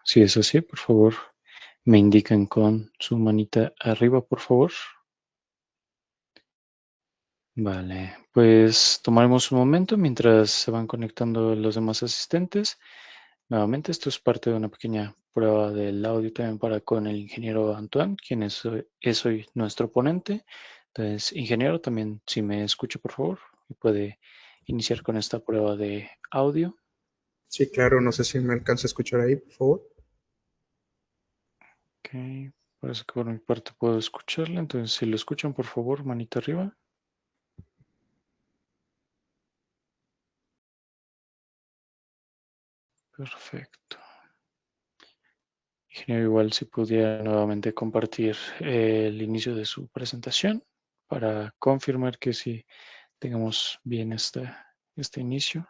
Si es así, por favor, me indican con su manita arriba, por favor. Vale, pues tomaremos un momento mientras se van conectando los demás asistentes. Nuevamente, esto es parte de una pequeña prueba del audio también para con el ingeniero Antoine, quien es hoy nuestro ponente. Entonces, ingeniero, también si me escucha, por favor, y puede iniciar con esta prueba de audio. Sí, claro, no sé si me alcanza a escuchar ahí, por favor. Ok, parece que por mi parte puedo escucharle. Entonces, si lo escuchan, por favor, manita arriba. Perfecto. Ingeniero, igual si pudiera nuevamente compartir el inicio de su presentación para confirmar que sí tengamos bien este inicio.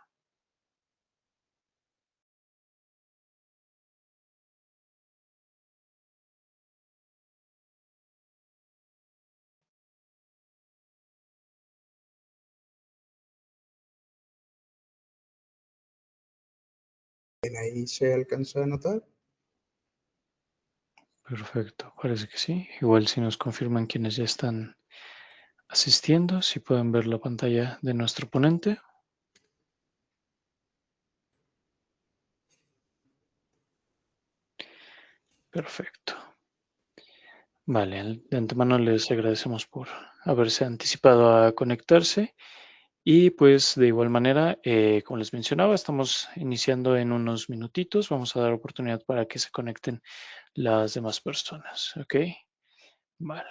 Bien, ahí se alcanza a notar. Perfecto, parece que sí. Igual si nos confirman quienes ya están asistiendo, si pueden ver la pantalla de nuestro ponente. Perfecto. Vale, de antemano les agradecemos por haberse anticipado a conectarse. Y pues de igual manera, como les mencionaba, estamos iniciando en unos minutitos. Vamos a dar oportunidad para que se conecten las demás personas. ¿Ok? Vale.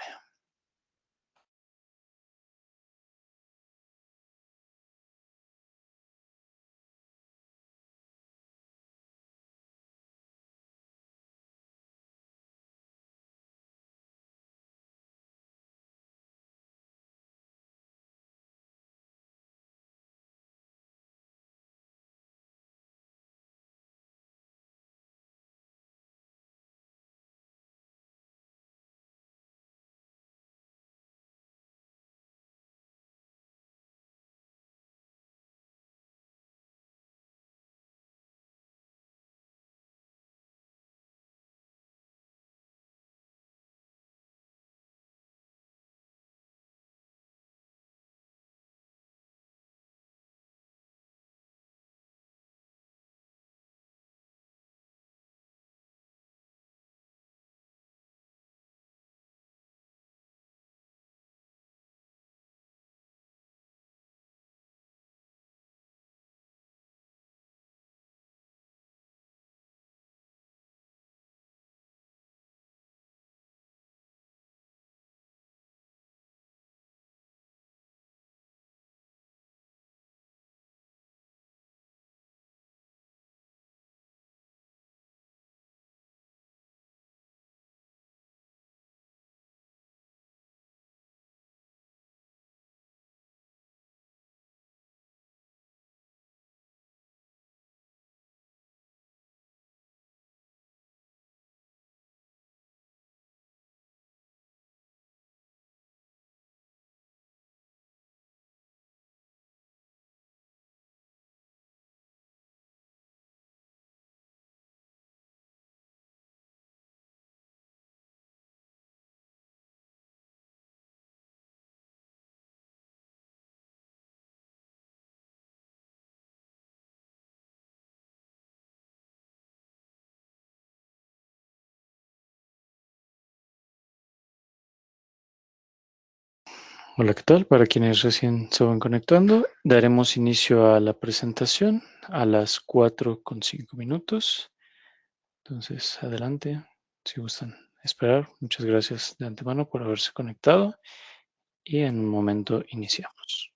Hola, ¿qué tal? Para quienes recién se van conectando, daremos inicio a la presentación a las 4:05. Entonces, adelante, si gustan esperar. Muchas gracias de antemano por haberse conectado y en un momento iniciamos.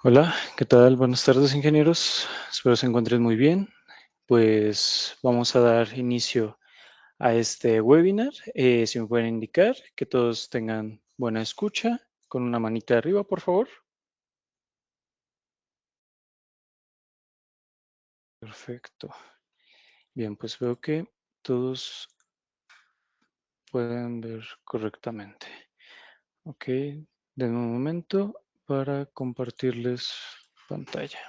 Hola, ¿qué tal? Buenas tardes, ingenieros. Espero se encuentren muy bien. Pues vamos a dar inicio a este webinar. Si me pueden indicar que todos tengan buena escucha, con una manita arriba, por favor. Perfecto. Bien, pues veo que todos pueden ver correctamente. Ok, denme un momento para compartirles pantalla.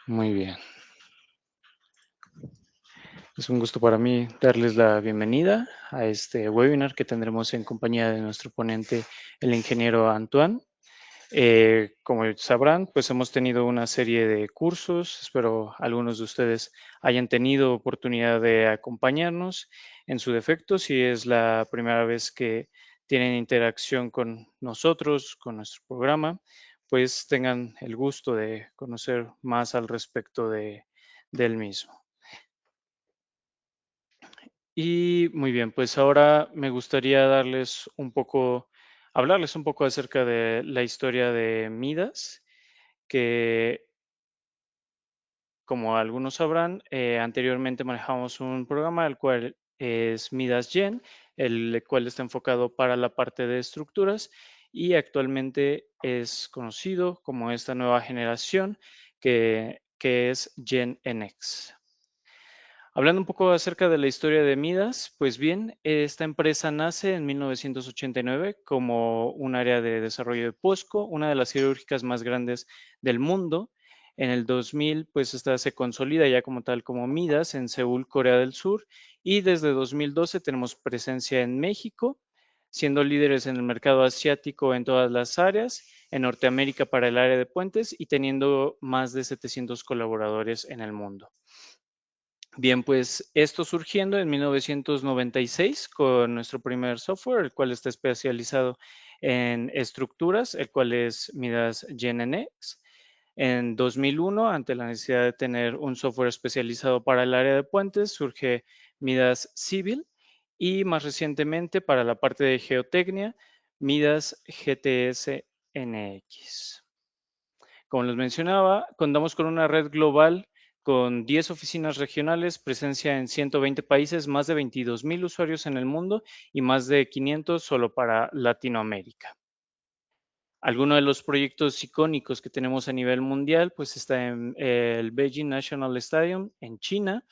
Muy bien. Es un gusto para mí darles la bienvenida a este webinar que tendremos en compañía de nuestro ponente, el ingeniero Antoine. Como sabrán, pues hemos tenido una serie de cursos. Espero algunos de ustedes hayan tenido oportunidad de acompañarnos. En su defecto, si es la primera vez que tienen interacción con nosotros, con nuestro programa, pues tengan el gusto de conocer más al respecto del mismo. Y muy bien, pues ahora me gustaría hablarles un poco acerca de la historia de Midas, que como algunos sabrán, anteriormente manejamos un programa el cual es Midas Gen, el cual está enfocado para la parte de estructuras y actualmente es conocido como esta nueva generación que es Gen NX. Hablando un poco acerca de la historia de Midas, pues bien, esta empresa nace en 1989 como un área de desarrollo de POSCO, una de las cirúrgicas más grandes del mundo. En el 2000, pues esta se consolida ya como tal como Midas en Seúl, Corea del Sur, y desde 2012 tenemos presencia en México, siendo líderes en el mercado asiático en todas las áreas, en Norteamérica para el área de puentes y teniendo más de 700 colaboradores en el mundo. Bien, pues esto surgiendo en 1996 con nuestro primer software, el cual está especializado en estructuras, el cual es Midas GenNX. En 2001, ante la necesidad de tener un software especializado para el área de puentes, surge Midas Civil y más recientemente para la parte de geotecnia, Midas GTS NX. Como les mencionaba, contamos con una red global con 10 oficinas regionales, presencia en 120 países, más de 22,000 usuarios en el mundo y más de 500 solo para Latinoamérica. Algunos de los proyectos icónicos que tenemos a nivel mundial, pues está en el Beijing National Stadium en China,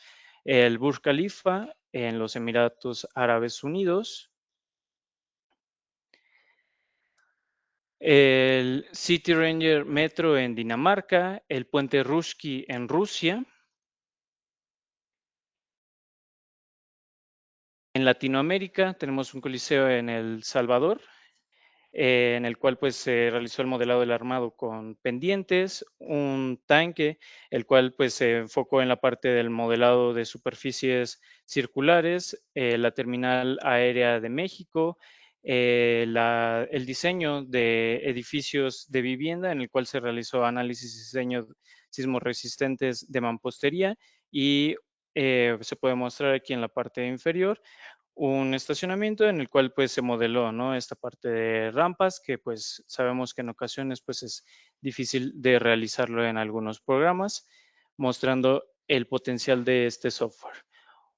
el Burj Khalifa en los Emiratos Árabes Unidos, el City Ranger Metro en Dinamarca, el puente Rushki en Rusia. En Latinoamérica tenemos un coliseo en El Salvador, en el cual pues se realizó el modelado del armado con pendientes, un tanque, el cual pues se enfocó en la parte del modelado de superficies circulares, la terminal aérea de México, el diseño de edificios de vivienda en el cual se realizó análisis y diseño sismoresistentes de mampostería y se puede mostrar aquí en la parte inferior un estacionamiento en el cual pues se modeló, ¿no? Esta parte de rampas que pues sabemos que en ocasiones pues es difícil de realizarlo en algunos programas, mostrando el potencial de este software.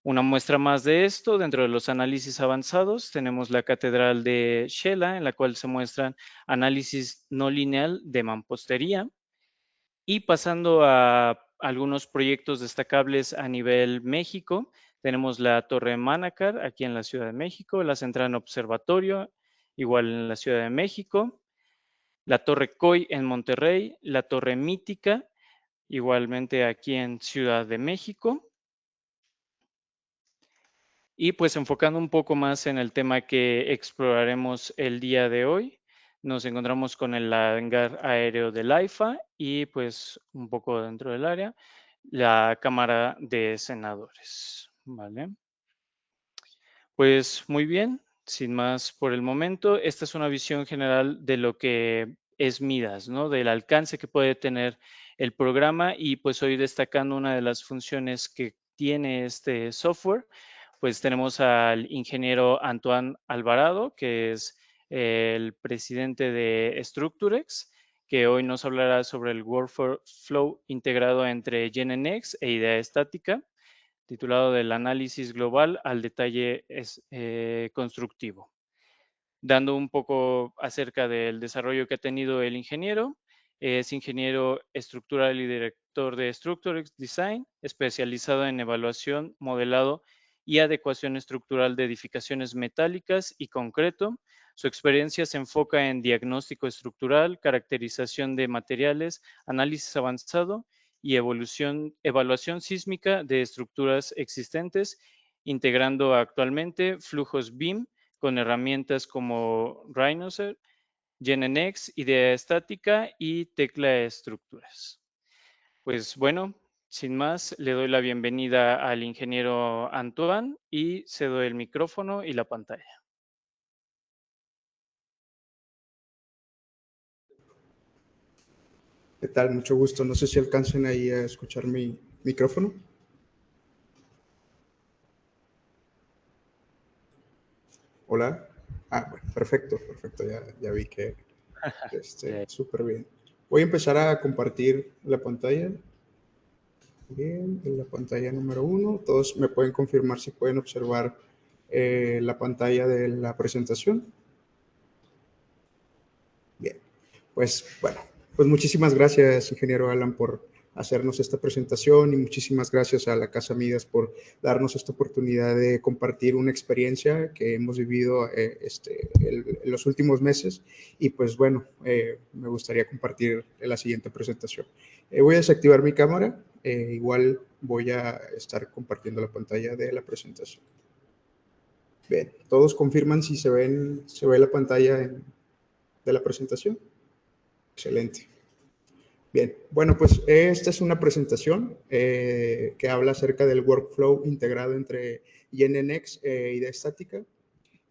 Una muestra más de esto, dentro de los análisis avanzados, tenemos la catedral de Shela, en la cual se muestran análisis no lineal de mampostería, y pasando a algunos proyectos destacables a nivel México, tenemos la Torre Manacar aquí en la Ciudad de México, la Central Observatorio, igual en la Ciudad de México, la Torre Coy en Monterrey, la Torre Mítica, igualmente aquí en Ciudad de México. Y pues enfocando un poco más en el tema que exploraremos el día de hoy, nos encontramos con el hangar aéreo del AIFA y pues un poco dentro del área, la Cámara de Senadores. ¿Vale? Pues muy bien, sin más por el momento, esta es una visión general de lo que es Midas, ¿no? Del alcance que puede tener el programa y pues hoy destacando una de las funciones que tiene este software pues tenemos al ingeniero Antoine Alvarado, que es el presidente de Structurex, que hoy nos hablará sobre el workflow integrado entre GenNX e idea estática, titulado del análisis global al detalle constructivo. Dando un poco acerca del desarrollo que ha tenido el ingeniero. Es ingeniero estructural y director de Structurex Design, especializado en evaluación, modelado y adecuación estructural de edificaciones metálicas y concreto. Su experiencia se enfoca en diagnóstico estructural, caracterización de materiales, análisis avanzado y evaluación sísmica de estructuras existentes, integrando actualmente flujos BIM con herramientas como Rhinoceros, GenNX, Idea Estática y Tecla Estructuras. Pues bueno, sin más, le doy la bienvenida al ingeniero Antoine y cedo el micrófono y la pantalla. ¿Qué tal? Mucho gusto. No sé si alcancen ahí a escuchar mi micrófono. Hola. Ah, bueno, perfecto, perfecto. Ya vi que súper bien. Voy a empezar a compartir la pantalla. Bien, en la pantalla número 1. Todos me pueden confirmar si pueden observar la pantalla de la presentación. Bien, pues bueno, pues muchísimas gracias, ingeniero Alan, por hacernos esta presentación y muchísimas gracias a la Casa Midas por darnos esta oportunidad de compartir una experiencia que hemos vivido en los últimos meses y pues bueno, me gustaría compartir la siguiente presentación. Voy a desactivar mi cámara, igual voy a estar compartiendo la pantalla de la presentación. Bien, todos confirman si se ve la pantalla de la presentación. Excelente. Bien, bueno, pues esta es una presentación que habla acerca del workflow integrado entre GenNX e idea estática.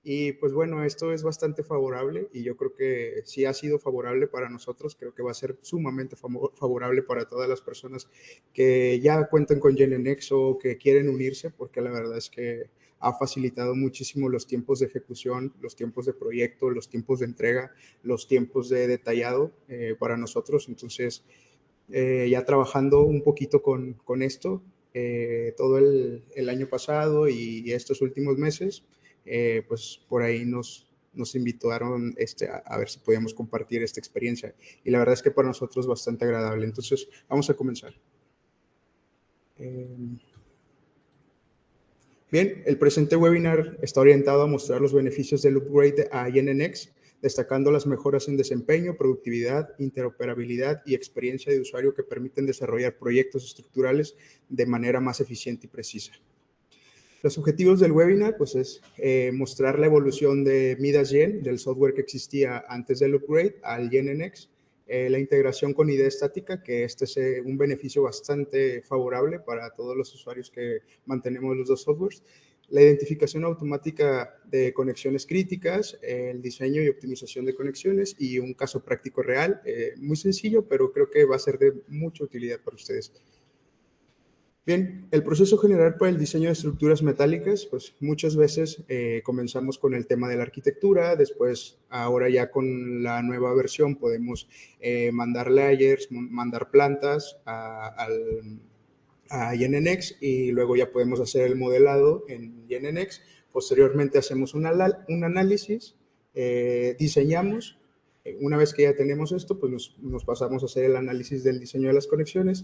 Y pues bueno, esto es bastante favorable y yo creo que sí ha sido favorable para nosotros, creo que va a ser sumamente favorable para todas las personas que ya cuentan con GenNX o que quieren unirse, porque la verdad es que ha facilitado muchísimo los tiempos de ejecución, los tiempos de proyecto, los tiempos de entrega, los tiempos de detallado para nosotros. Entonces, ya trabajando un poquito con esto, todo el año pasado y estos últimos meses, pues por ahí nos invitaron a ver si podíamos compartir esta experiencia. Y la verdad es que para nosotros es bastante agradable. Entonces, vamos a comenzar. Bien, el presente webinar está orientado a mostrar los beneficios del upgrade a GenNX, destacando las mejoras en desempeño, productividad, interoperabilidad y experiencia de usuario que permiten desarrollar proyectos estructurales de manera más eficiente y precisa. Los objetivos del webinar pues, es mostrar la evolución de Midas Gen, del software que existía antes del upgrade, al GenNX, la integración con idea estática, que este es un beneficio bastante favorable para todos los usuarios que mantenemos los dos softwares, la identificación automática de conexiones críticas, el diseño y optimización de conexiones y un caso práctico real, muy sencillo, pero creo que va a ser de mucha utilidad para ustedes. Bien, el proceso general para el diseño de estructuras metálicas, pues muchas veces comenzamos con el tema de la arquitectura, después ahora ya con la nueva versión podemos mandar layers, mandar plantas a GenNX y luego ya podemos hacer el modelado en GenNX. Posteriormente hacemos un análisis, diseñamos. Una vez que ya tenemos esto, pues nos pasamos a hacer el análisis del diseño de las conexiones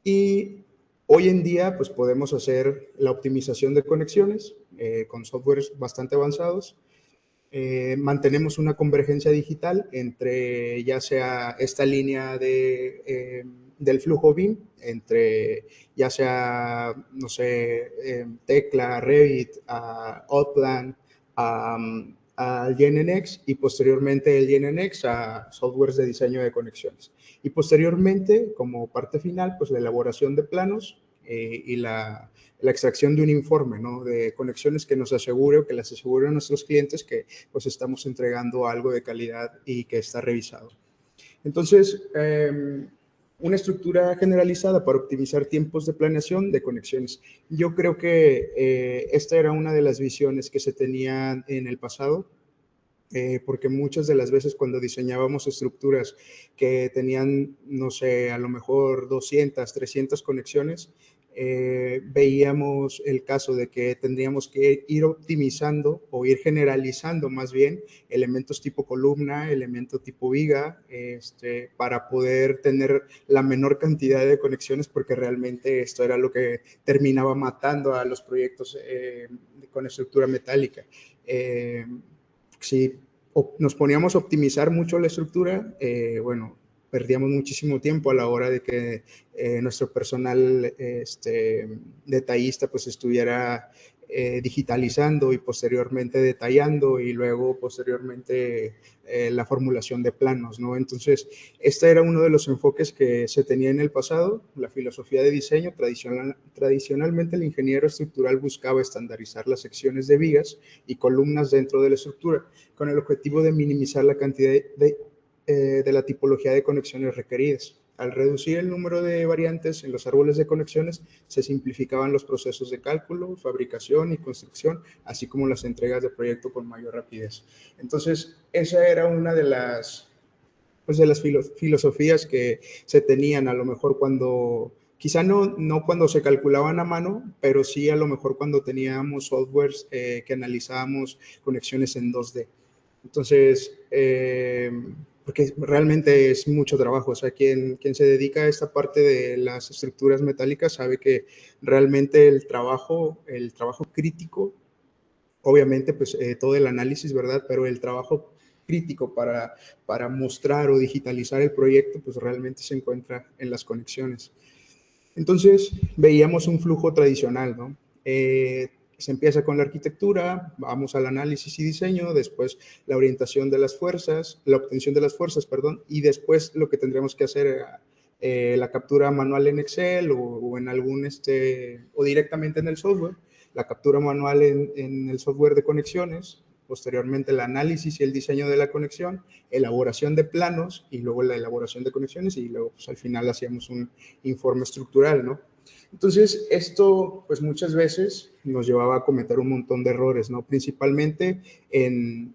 y hoy en día, pues podemos hacer la optimización de conexiones con softwares bastante avanzados. Mantenemos una convergencia digital entre ya sea esta línea del flujo BIM, entre ya sea, no sé, Tecla, Revit, Outplan, al GenNX y posteriormente el GenNX a softwares de diseño de conexiones. Y posteriormente, como parte final, pues la elaboración de planos y la extracción de un informe, ¿no? De conexiones que nos asegure o que les asegure a nuestros clientes que pues estamos entregando algo de calidad y que está revisado. Entonces, una estructura generalizada para optimizar tiempos de planeación de conexiones. Yo creo que esta era una de las visiones que se tenían en el pasado, porque muchas de las veces cuando diseñábamos estructuras que tenían, no sé, a lo mejor 200, 300 conexiones, veíamos el caso de que tendríamos que ir optimizando o ir generalizando más bien elementos tipo columna, elemento tipo viga, para poder tener la menor cantidad de conexiones, porque realmente esto era lo que terminaba matando a los proyectos con estructura metálica. Si nos poníamos a optimizar mucho la estructura, bueno, perdíamos muchísimo tiempo a la hora de que nuestro personal detallista pues estuviera digitalizando y posteriormente detallando y luego posteriormente la formulación de planos, ¿no? Entonces, este era uno de los enfoques que se tenía en el pasado, la filosofía de diseño. Tradicionalmente el ingeniero estructural buscaba estandarizar las secciones de vigas y columnas dentro de la estructura, con el objetivo de minimizar la cantidad de la tipología de conexiones requeridas. Al reducir el número de variantes en los árboles de conexiones, se simplificaban los procesos de cálculo, fabricación y construcción, así como las entregas de proyecto con mayor rapidez. Entonces, esa era una de las, pues, de las filosofías que se tenían a lo mejor cuando, quizá no cuando se calculaban a mano, pero sí a lo mejor cuando teníamos softwares que analizábamos conexiones en 2D. Entonces, porque realmente es mucho trabajo. O sea, quien se dedica a esta parte de las estructuras metálicas sabe que realmente el trabajo crítico, obviamente, pues todo el análisis, ¿verdad? Pero el trabajo crítico para mostrar o digitalizar el proyecto, pues realmente se encuentra en las conexiones. Entonces, veíamos un flujo tradicional, ¿no? Se empieza con la arquitectura, vamos al análisis y diseño, después la orientación de las fuerzas, la obtención de las fuerzas, perdón, y después lo que tendremos que hacer era la captura manual en Excel o en algún, o directamente en el software, la captura manual en el software de conexiones, posteriormente el análisis y el diseño de la conexión, elaboración de planos y luego la elaboración de conexiones y luego pues, al final hacíamos un informe estructural, ¿no? Entonces, esto, pues muchas veces nos llevaba a cometer un montón de errores, ¿no? Principalmente en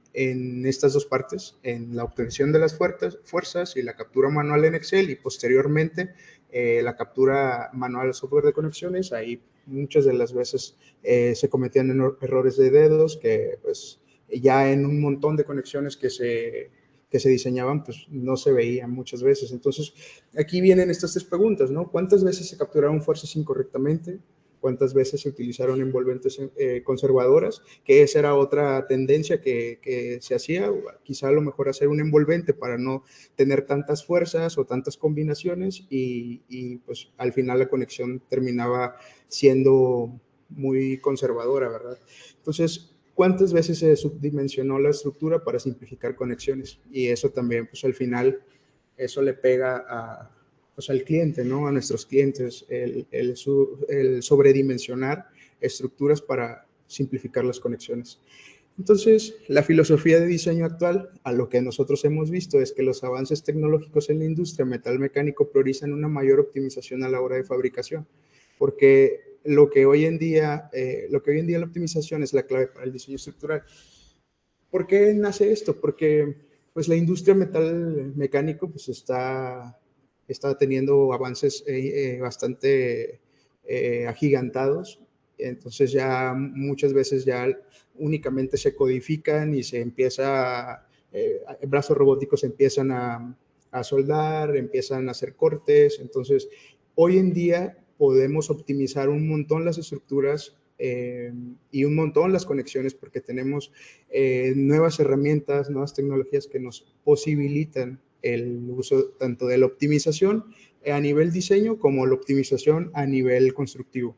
estas dos partes, en la obtención de las fuerzas y la captura manual en Excel y posteriormente la captura manual al software de conexiones. Ahí muchas de las veces se cometían errores de dedos que, pues, ya en un montón de conexiones que se diseñaban, pues no se veían muchas veces. Entonces, aquí vienen estas tres preguntas, ¿no? ¿Cuántas veces se capturaron fuerzas incorrectamente? ¿Cuántas veces se utilizaron envolventes conservadoras? Que esa era otra tendencia que se hacía, quizá a lo mejor hacer un envolvente para no tener tantas fuerzas o tantas combinaciones y pues al final la conexión terminaba siendo muy conservadora, ¿verdad? Entonces, ¿cuántas veces se subdimensionó la estructura para simplificar conexiones? Y eso también, pues al final, eso le pega pues, al cliente, ¿no? A nuestros clientes, el sobredimensionar estructuras para simplificar las conexiones. Entonces, la filosofía de diseño actual, a lo que nosotros hemos visto, es que los avances tecnológicos en la industria metal mecánico priorizan una mayor optimización a la hora de fabricación, porque lo que hoy en día la optimización es la clave para el diseño estructural. ¿Por qué nace esto? Porque pues la industria metal mecánico pues está teniendo avances bastante agigantados, entonces ya muchas veces ya únicamente se codifican y se empieza, brazos robóticos empiezan a soldar, empiezan a hacer cortes, entonces hoy en día podemos optimizar un montón las estructuras y un montón las conexiones porque tenemos nuevas herramientas, nuevas tecnologías que nos posibilitan el uso tanto de la optimización a nivel diseño como la optimización a nivel constructivo.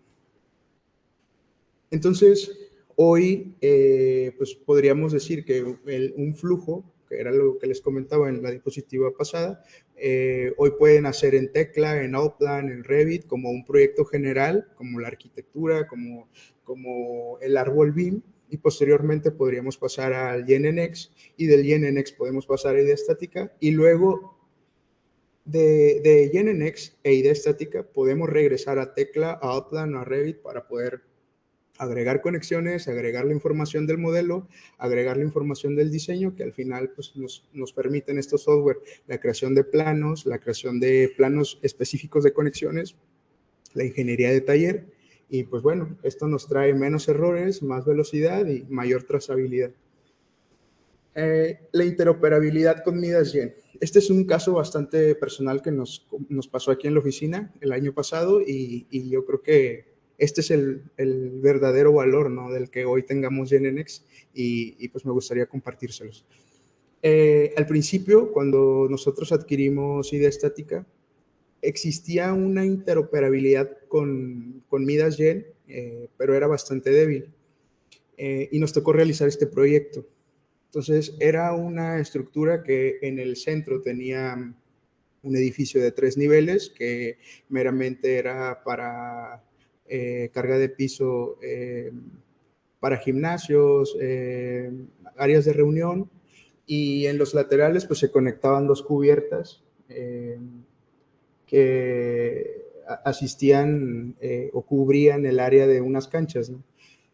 Entonces, hoy pues podríamos decir que un flujo, que era lo que les comentaba en la diapositiva pasada, hoy pueden hacer en Tecla, en Outplan, en Revit, como un proyecto general, como la arquitectura, como el árbol BIM, y posteriormente podríamos pasar al GNX, y del GNX podemos pasar a idea estática, y luego de GNX e idea estática podemos regresar a Tecla, a Upland o a Revit para poder agregar conexiones, agregar la información del modelo, agregar la información del diseño, que al final pues, nos permiten estos software la creación de planos, la creación de planos específicos de conexiones, la ingeniería de taller, y pues bueno, esto nos trae menos errores, más velocidad y mayor trazabilidad. La interoperabilidad con Midas Gen. Este es un caso bastante personal que nos pasó aquí en la oficina el año pasado y yo creo que este es el verdadero valor, ¿no?, del que hoy tengamos GenNX y pues me gustaría compartírselos. Al principio, cuando nosotros adquirimos idea estática, existía una interoperabilidad con Midas Gen, pero era bastante débil y nos tocó realizar este proyecto. Entonces, era una estructura que en el centro tenía un edificio de 3 niveles que meramente era para carga de piso para gimnasios, áreas de reunión, y en los laterales pues se conectaban 2 cubiertas que asistían o cubrían el área de unas canchas, ¿no?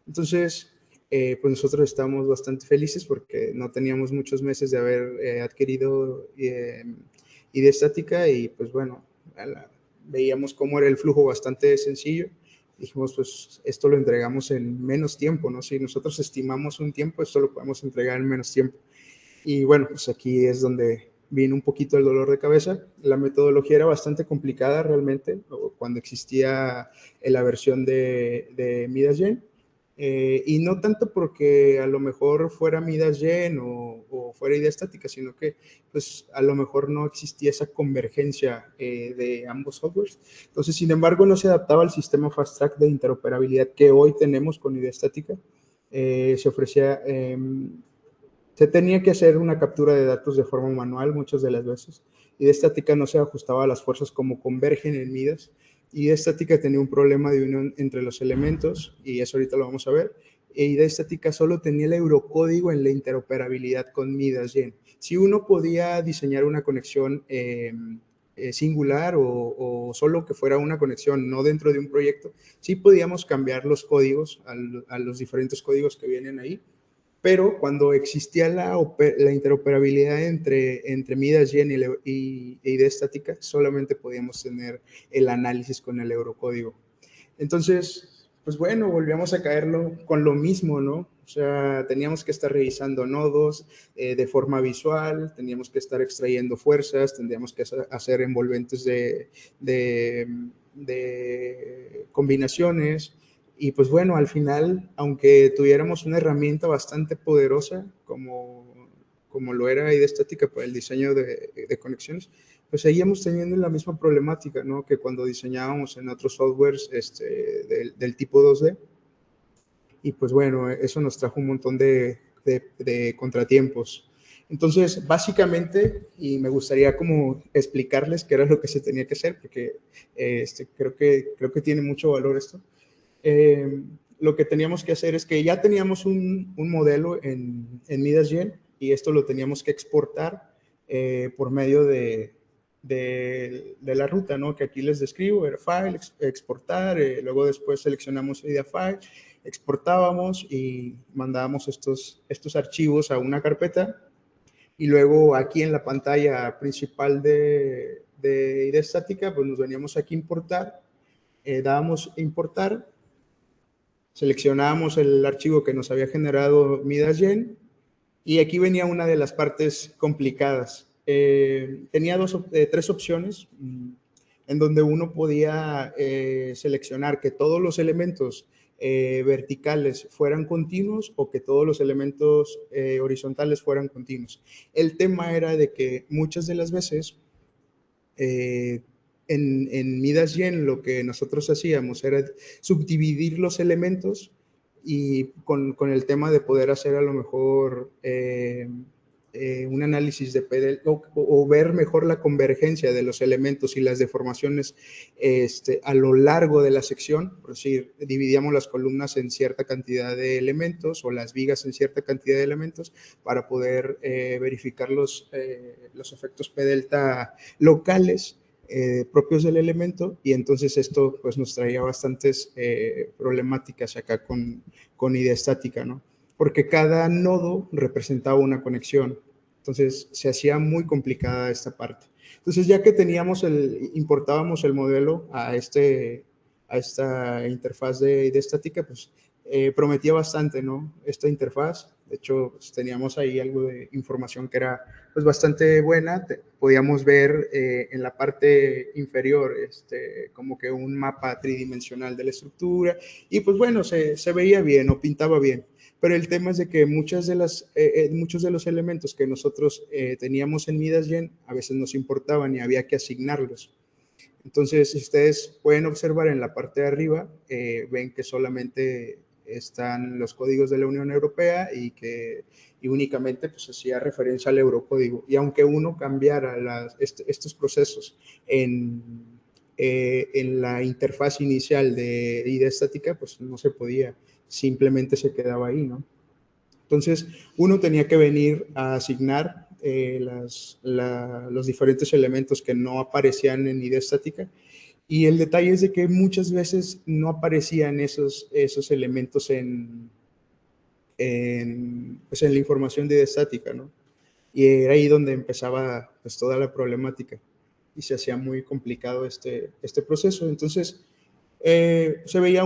Entonces, pues nosotros estamos bastante felices porque no teníamos muchos meses de haber adquirido idea estática y pues bueno, veíamos cómo era el flujo bastante sencillo. Dijimos, pues esto lo entregamos en menos tiempo, ¿no? Si nosotros estimamos un tiempo, esto lo podemos entregar en menos tiempo. Y bueno, pues aquí es donde vino un poquito el dolor de cabeza. La metodología era bastante complicada realmente cuando existía la versión de Midas Gen. Y no tanto porque a lo mejor fuera Midas Gen o fuera idea estática, sino que pues a lo mejor no existía esa convergencia de ambos softwares. Entonces, sin embargo, no se adaptaba al sistema Fast Track de interoperabilidad que hoy tenemos con idea estática. Se ofrecía se tenía que hacer una captura de datos de forma manual muchas de las veces. Idea estática no se ajustaba a las fuerzas como convergen en Midas. Idea estática tenía un problema de unión entre los elementos, y eso ahorita lo vamos a ver. Idea estática solo tenía el eurocódigo en la interoperabilidad con Midas Gen. Si uno podía diseñar una conexión singular o solo que fuera una conexión no dentro de un proyecto, sí podíamos cambiar los códigos a los diferentes códigos que vienen ahí. Pero cuando existía la interoperabilidad entre Midas Gen y idea estática, solamente podíamos tener el análisis con el eurocódigo. Entonces, pues bueno, volvíamos a caerlo con lo mismo, ¿no? O sea, teníamos que estar revisando nodos de forma visual, teníamos que estar extrayendo fuerzas, tendríamos que hacer envolventes de combinaciones. Y pues bueno, al final, aunque tuviéramos una herramienta bastante poderosa como lo era idea estática para el diseño de conexiones, pues seguíamos teniendo la misma problemática, ¿no?, que cuando diseñábamos en otros softwares del tipo 2D. Y pues bueno, eso nos trajo un montón de contratiempos. Entonces, básicamente, y me gustaría como explicarles qué era lo que se tenía que hacer, porque creo que tiene mucho valor esto. Lo que teníamos que hacer es que ya teníamos un modelo en Midas Gen y esto lo teníamos que exportar por medio de la ruta, ¿no?, que aquí les describo. Era file, exportar, luego después seleccionamos idea file, exportábamos y mandábamos estos archivos a una carpeta, y luego aquí en la pantalla principal de idea estática, pues nos veníamos aquí a importar, dábamos importar, seleccionábamos el archivo que nos había generado Midas Gen, y aquí venía una de las partes complicadas. Tenía tres opciones en donde uno podía seleccionar que todos los elementos verticales fueran continuos o que todos los elementos horizontales fueran continuos. El tema era de que muchas de las veces en Midas Gen lo que nosotros hacíamos era subdividir los elementos y con el tema de poder hacer a lo mejor un análisis de PDL o ver mejor la convergencia de los elementos y las deformaciones a lo largo de la sección. Por decir, dividíamos las columnas en cierta cantidad de elementos o las vigas en cierta cantidad de elementos para poder verificar los efectos P delta locales propios del elemento, y entonces esto pues nos traía bastantes problemáticas acá con idea estática, ¿no? Porque cada nodo representaba una conexión. Entonces se hacía muy complicada esta parte. Entonces ya que importábamos el modelo a esta interfaz de estática, pues prometía bastante, ¿no? Esta interfaz. De hecho, pues, teníamos ahí algo de información que era pues bastante buena. Podíamos ver en la parte inferior como que un mapa tridimensional de la estructura, y pues bueno, se veía bien o pintaba bien. Pero el tema es de que muchos de los elementos que nosotros teníamos en Midasgen a veces nos importaban y había que asignarlos. Entonces, si ustedes pueden observar en la parte de arriba, ven que solamente están los códigos de la Unión Europea y únicamente pues hacía referencia al eurocódigo. Y aunque uno cambiara estos procesos en la interfaz inicial de idea estática, pues no se podía, simplemente se quedaba ahí, ¿no? Entonces, uno tenía que venir a asignar los diferentes elementos que no aparecían en idea estática, y el detalle es de que muchas veces no aparecían esos elementos pues en la información de idea estática, ¿no? Y era ahí donde empezaba pues toda la problemática y se hacía muy complicado este proceso. Entonces, se venía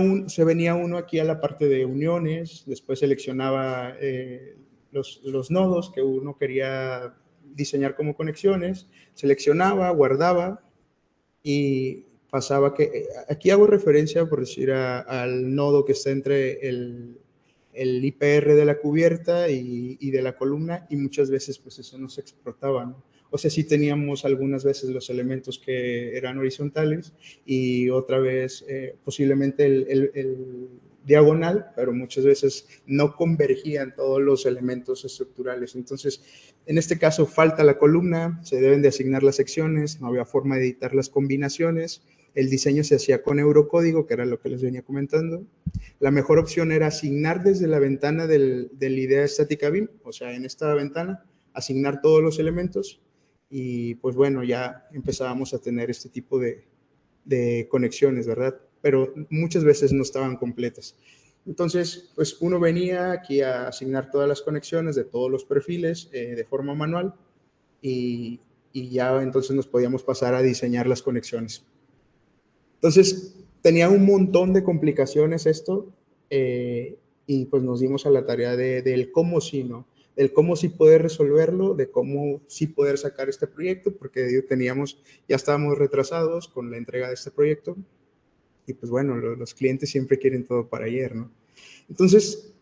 uno aquí a la parte de uniones, después seleccionaba los nodos que uno quería diseñar como conexiones, seleccionaba, guardaba y pasaba que, aquí hago referencia por decir al nodo que está entre el IPR de la cubierta y de la columna, y muchas veces pues eso no se exportaba, ¿no? O sea, sí teníamos algunas veces los elementos que eran horizontales y otra vez posiblemente el diagonal, pero muchas veces no convergían todos los elementos estructurales. Entonces, en este caso falta la columna, se deben de asignar las secciones, no había forma de editar las combinaciones, el diseño se hacía con eurocódigo, que era lo que les venía comentando. La mejor opción era asignar desde la ventana del IDEA estática BIM, o sea, en esta ventana, asignar todos los elementos, y pues bueno, ya empezábamos a tener este tipo de conexiones, ¿verdad? Pero muchas veces no estaban completas. Entonces, pues uno venía aquí a asignar todas las conexiones de todos los perfiles de forma manual, y, y ya entonces nos podíamos pasar a diseñar las conexiones. Entonces, tenía un montón de complicaciones esto, y pues nos dimos a la tarea del cómo sí, ¿no? Del cómo sí poder resolverlo, de cómo sí poder sacar este proyecto, porque ya estábamos retrasados con la entrega de este proyecto, y pues bueno, los clientes siempre quieren todo para ayer, ¿no? Entonces,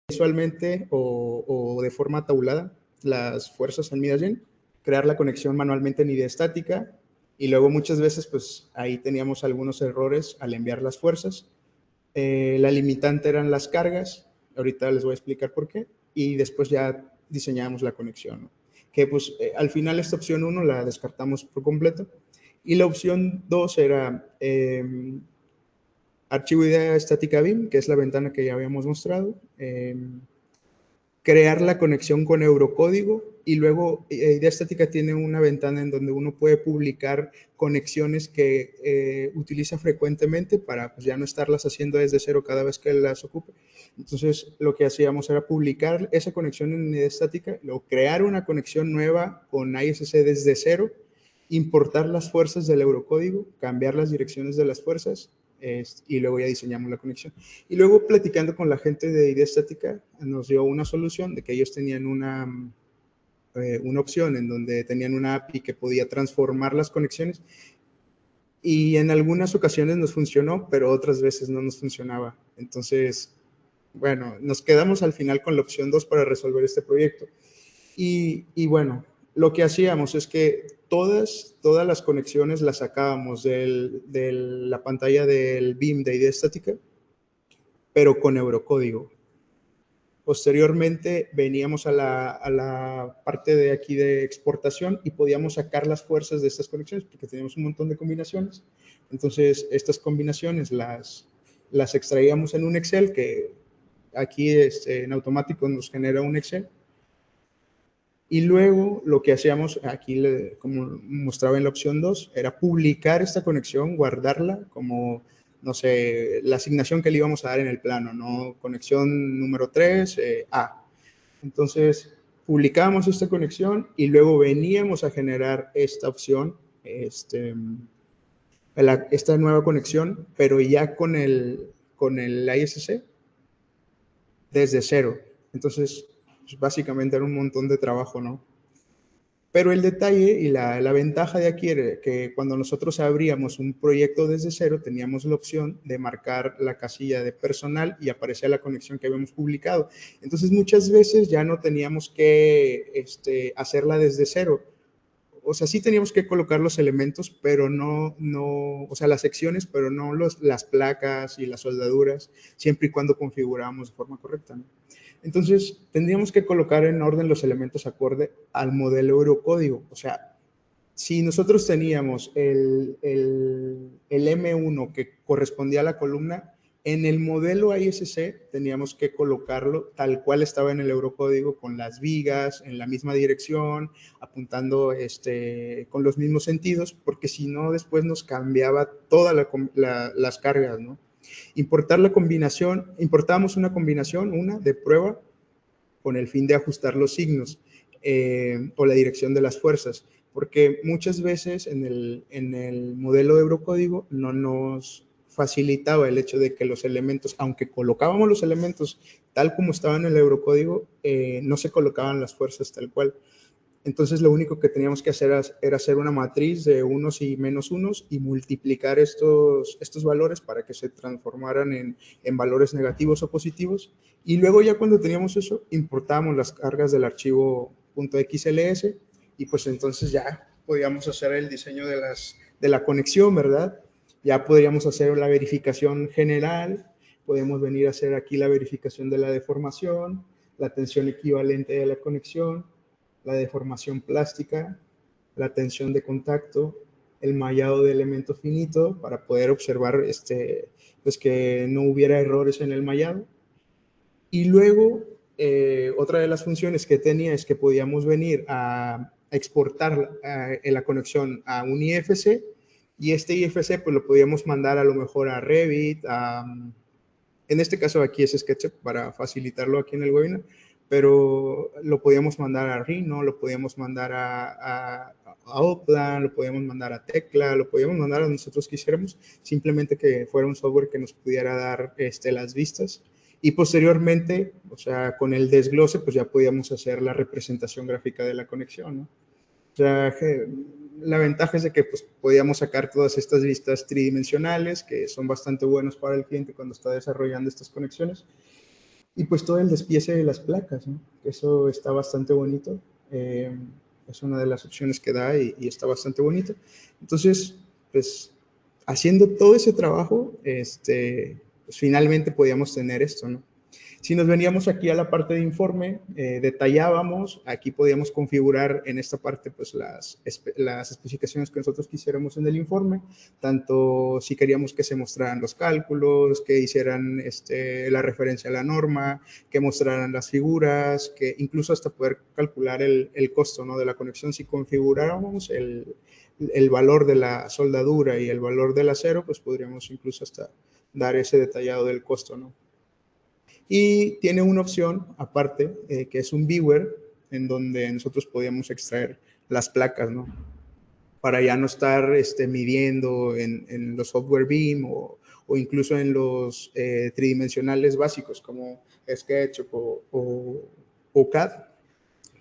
visualmente o de forma taulada las fuerzas en Midasgen, crear la conexión manualmente en idea estática, y luego muchas veces pues ahí teníamos algunos errores al enviar las fuerzas. La limitante eran las cargas, ahorita les voy a explicar por qué, y después ya diseñamos la conexión, ¿no? Que pues al final esta opción 1 la descartamos por completo, y la opción 2 era archivo idea estática BIM, que es la ventana que ya habíamos mostrado, crear la conexión con eurocódigo, y luego idea estática tiene una ventana en donde uno puede publicar conexiones que utiliza frecuentemente para pues, ya no estarlas haciendo desde cero cada vez que las ocupe. Entonces lo que hacíamos era publicar esa conexión en idea estática, luego crear una conexión nueva con ISC desde cero, importar las fuerzas del eurocódigo, cambiar las direcciones de las fuerzas, y luego ya diseñamos la conexión. Y luego platicando con la gente de idea estática, nos dio una solución de que ellos tenían una opción en donde tenían una API que podía transformar las conexiones, y en algunas ocasiones nos funcionó, pero otras veces no nos funcionaba. Entonces, bueno, nos quedamos al final con la opción 2 para resolver este proyecto. Y bueno, lo que hacíamos es que todas las conexiones las sacábamos de la pantalla del BIM de idea estática, pero con eurocódigo. Posteriormente veníamos a la parte de aquí de exportación y podíamos sacar las fuerzas de estas conexiones porque teníamos un montón de combinaciones. Entonces, estas combinaciones las extraíamos en un Excel que aquí en automático nos genera un Excel. Y luego lo que hacíamos aquí, como mostraba en la opción 2, era publicar esta conexión, guardarla como, no sé, la asignación que le íbamos a dar en el plano, ¿no? Conexión número 3, A. Entonces, publicábamos esta conexión y luego veníamos a generar esta opción, esta nueva conexión, pero ya con el ISC desde cero. Entonces, pues básicamente era un montón de trabajo, ¿no? Pero el detalle y la ventaja de aquí era que cuando nosotros abríamos un proyecto desde cero, teníamos la opción de marcar la casilla de personal y aparecía la conexión que habíamos publicado. Entonces, muchas veces ya no teníamos que hacerla desde cero. O sea, sí teníamos que colocar los elementos, pero o sea, las secciones, pero no las placas y las soldaduras, siempre y cuando configuramos de forma correcta, ¿no? Entonces, tendríamos que colocar en orden los elementos acorde al modelo eurocódigo. O sea, si nosotros teníamos el M1 que correspondía a la columna, en el modelo ISC teníamos que colocarlo tal cual estaba en el eurocódigo, con las vigas, en la misma dirección, apuntando con los mismos sentidos, porque si no, después nos cambiaba todas las cargas, ¿no? Importábamos una combinación, una de prueba, con el fin de ajustar los signos o la dirección de las fuerzas, porque muchas veces en el modelo de eurocódigo no nos facilitaba el hecho de que los elementos, aunque colocábamos los elementos tal como estaban en el eurocódigo, no se colocaban las fuerzas tal cual. Entonces lo único que teníamos que hacer era hacer una matriz de unos y menos unos y multiplicar estos valores para que se transformaran en valores negativos o positivos. Y luego ya cuando teníamos eso, importábamos las cargas del archivo .xls y pues entonces ya podíamos hacer el diseño de la conexión, ¿verdad? Ya podríamos hacer la verificación general, podemos venir a hacer aquí la verificación de la deformación, la tensión equivalente de la conexión, la deformación plástica, la tensión de contacto, el mallado de elemento finito para poder observar pues que no hubiera errores en el mallado. Y luego, otra de las funciones que tenía es que podíamos venir a exportar la conexión a un IFC y este IFC pues lo podíamos mandar a lo mejor a Revit, en este caso aquí es SketchUp para facilitarlo aquí en el webinar, pero lo podíamos mandar a Rhino, lo podíamos mandar a Upland, lo podíamos mandar a Tecla, lo podíamos mandar a nosotros quisiéramos, simplemente que fuera un software que nos pudiera dar las vistas. Y posteriormente, o sea, con el desglose, pues ya podíamos hacer la representación gráfica de la conexión, ¿no? O sea, la ventaja es de que pues, podíamos sacar todas estas vistas tridimensionales que son bastante buenos para el cliente cuando está desarrollando estas conexiones. Y pues todo el despiece de las placas, ¿no? Eso está bastante bonito. Es una de las opciones que da y está bastante bonito. Entonces, pues haciendo todo ese trabajo, pues, finalmente podíamos tener esto, ¿no? Si nos veníamos aquí a la parte de informe, detallábamos, aquí podíamos configurar en esta parte pues las especificaciones que nosotros quisiéramos en el informe, tanto si queríamos que se mostraran los cálculos, que hicieran la referencia a la norma, que mostraran las figuras, que incluso hasta poder calcular el costo, ¿no?, de la conexión. Si configuráramos el valor de la soldadura y el valor del acero, pues podríamos incluso hasta dar ese detallado del costo, ¿no? Y tiene una opción aparte, que es un viewer, en donde nosotros podíamos extraer las placas, ¿no? Para ya no estar midiendo en los software BIM o incluso en los tridimensionales básicos como SketchUp o CAD,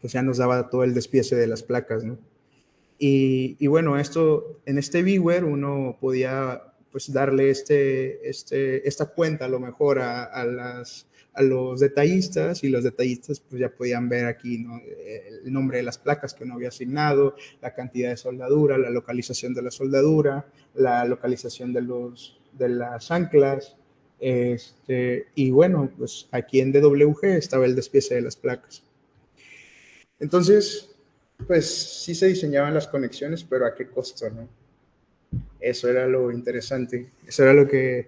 pues ya nos daba todo el despiece de las placas, ¿no? Y bueno, en este viewer uno podía pues darle esta cuenta a lo mejor a los detallistas y los detallistas pues ya podían ver aquí, ¿no?, el nombre de las placas que uno había asignado, la cantidad de soldadura, la localización de la soldadura, la localización de las anclas, Y bueno, pues aquí en DWG estaba el despiece de las placas. Entonces, pues sí se diseñaban las conexiones, pero ¿a qué costo, no? Eso era lo interesante. Eso era lo que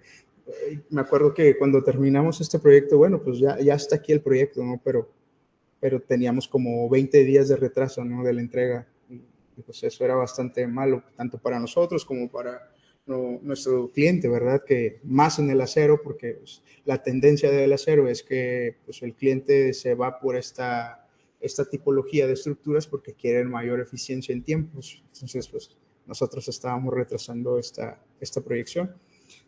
me acuerdo que cuando terminamos este proyecto, bueno, pues ya está aquí el proyecto, ¿no? Pero teníamos como 20 días de retraso, ¿no? De la entrega. Y pues eso era bastante malo, tanto para nosotros como para nuestro cliente, ¿verdad? Que más en el acero, porque pues, la tendencia del acero es que pues, el cliente se va por esta tipología de estructuras porque quieren mayor eficiencia en tiempos. Entonces, pues nosotros estábamos retrasando esta proyección.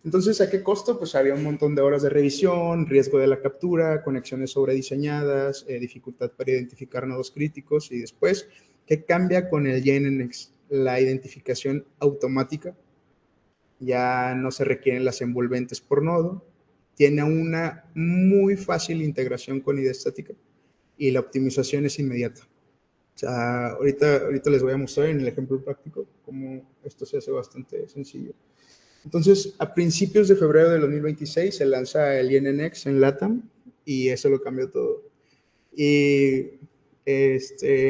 Entonces, ¿a qué costo? Pues había un montón de horas de revisión, riesgo de la captura, conexiones sobrediseñadas, dificultad para identificar nodos críticos y después, ¿qué cambia con el JNNX? La identificación automática, ya no se requieren las envolventes por nodo, tiene una muy fácil integración con ID estática y la optimización es inmediata. O sea, ahorita les voy a mostrar en el ejemplo práctico cómo esto se hace bastante sencillo. Entonces, a principios de febrero de 2026 se lanza el YNNX en LATAM y eso lo cambió todo. Y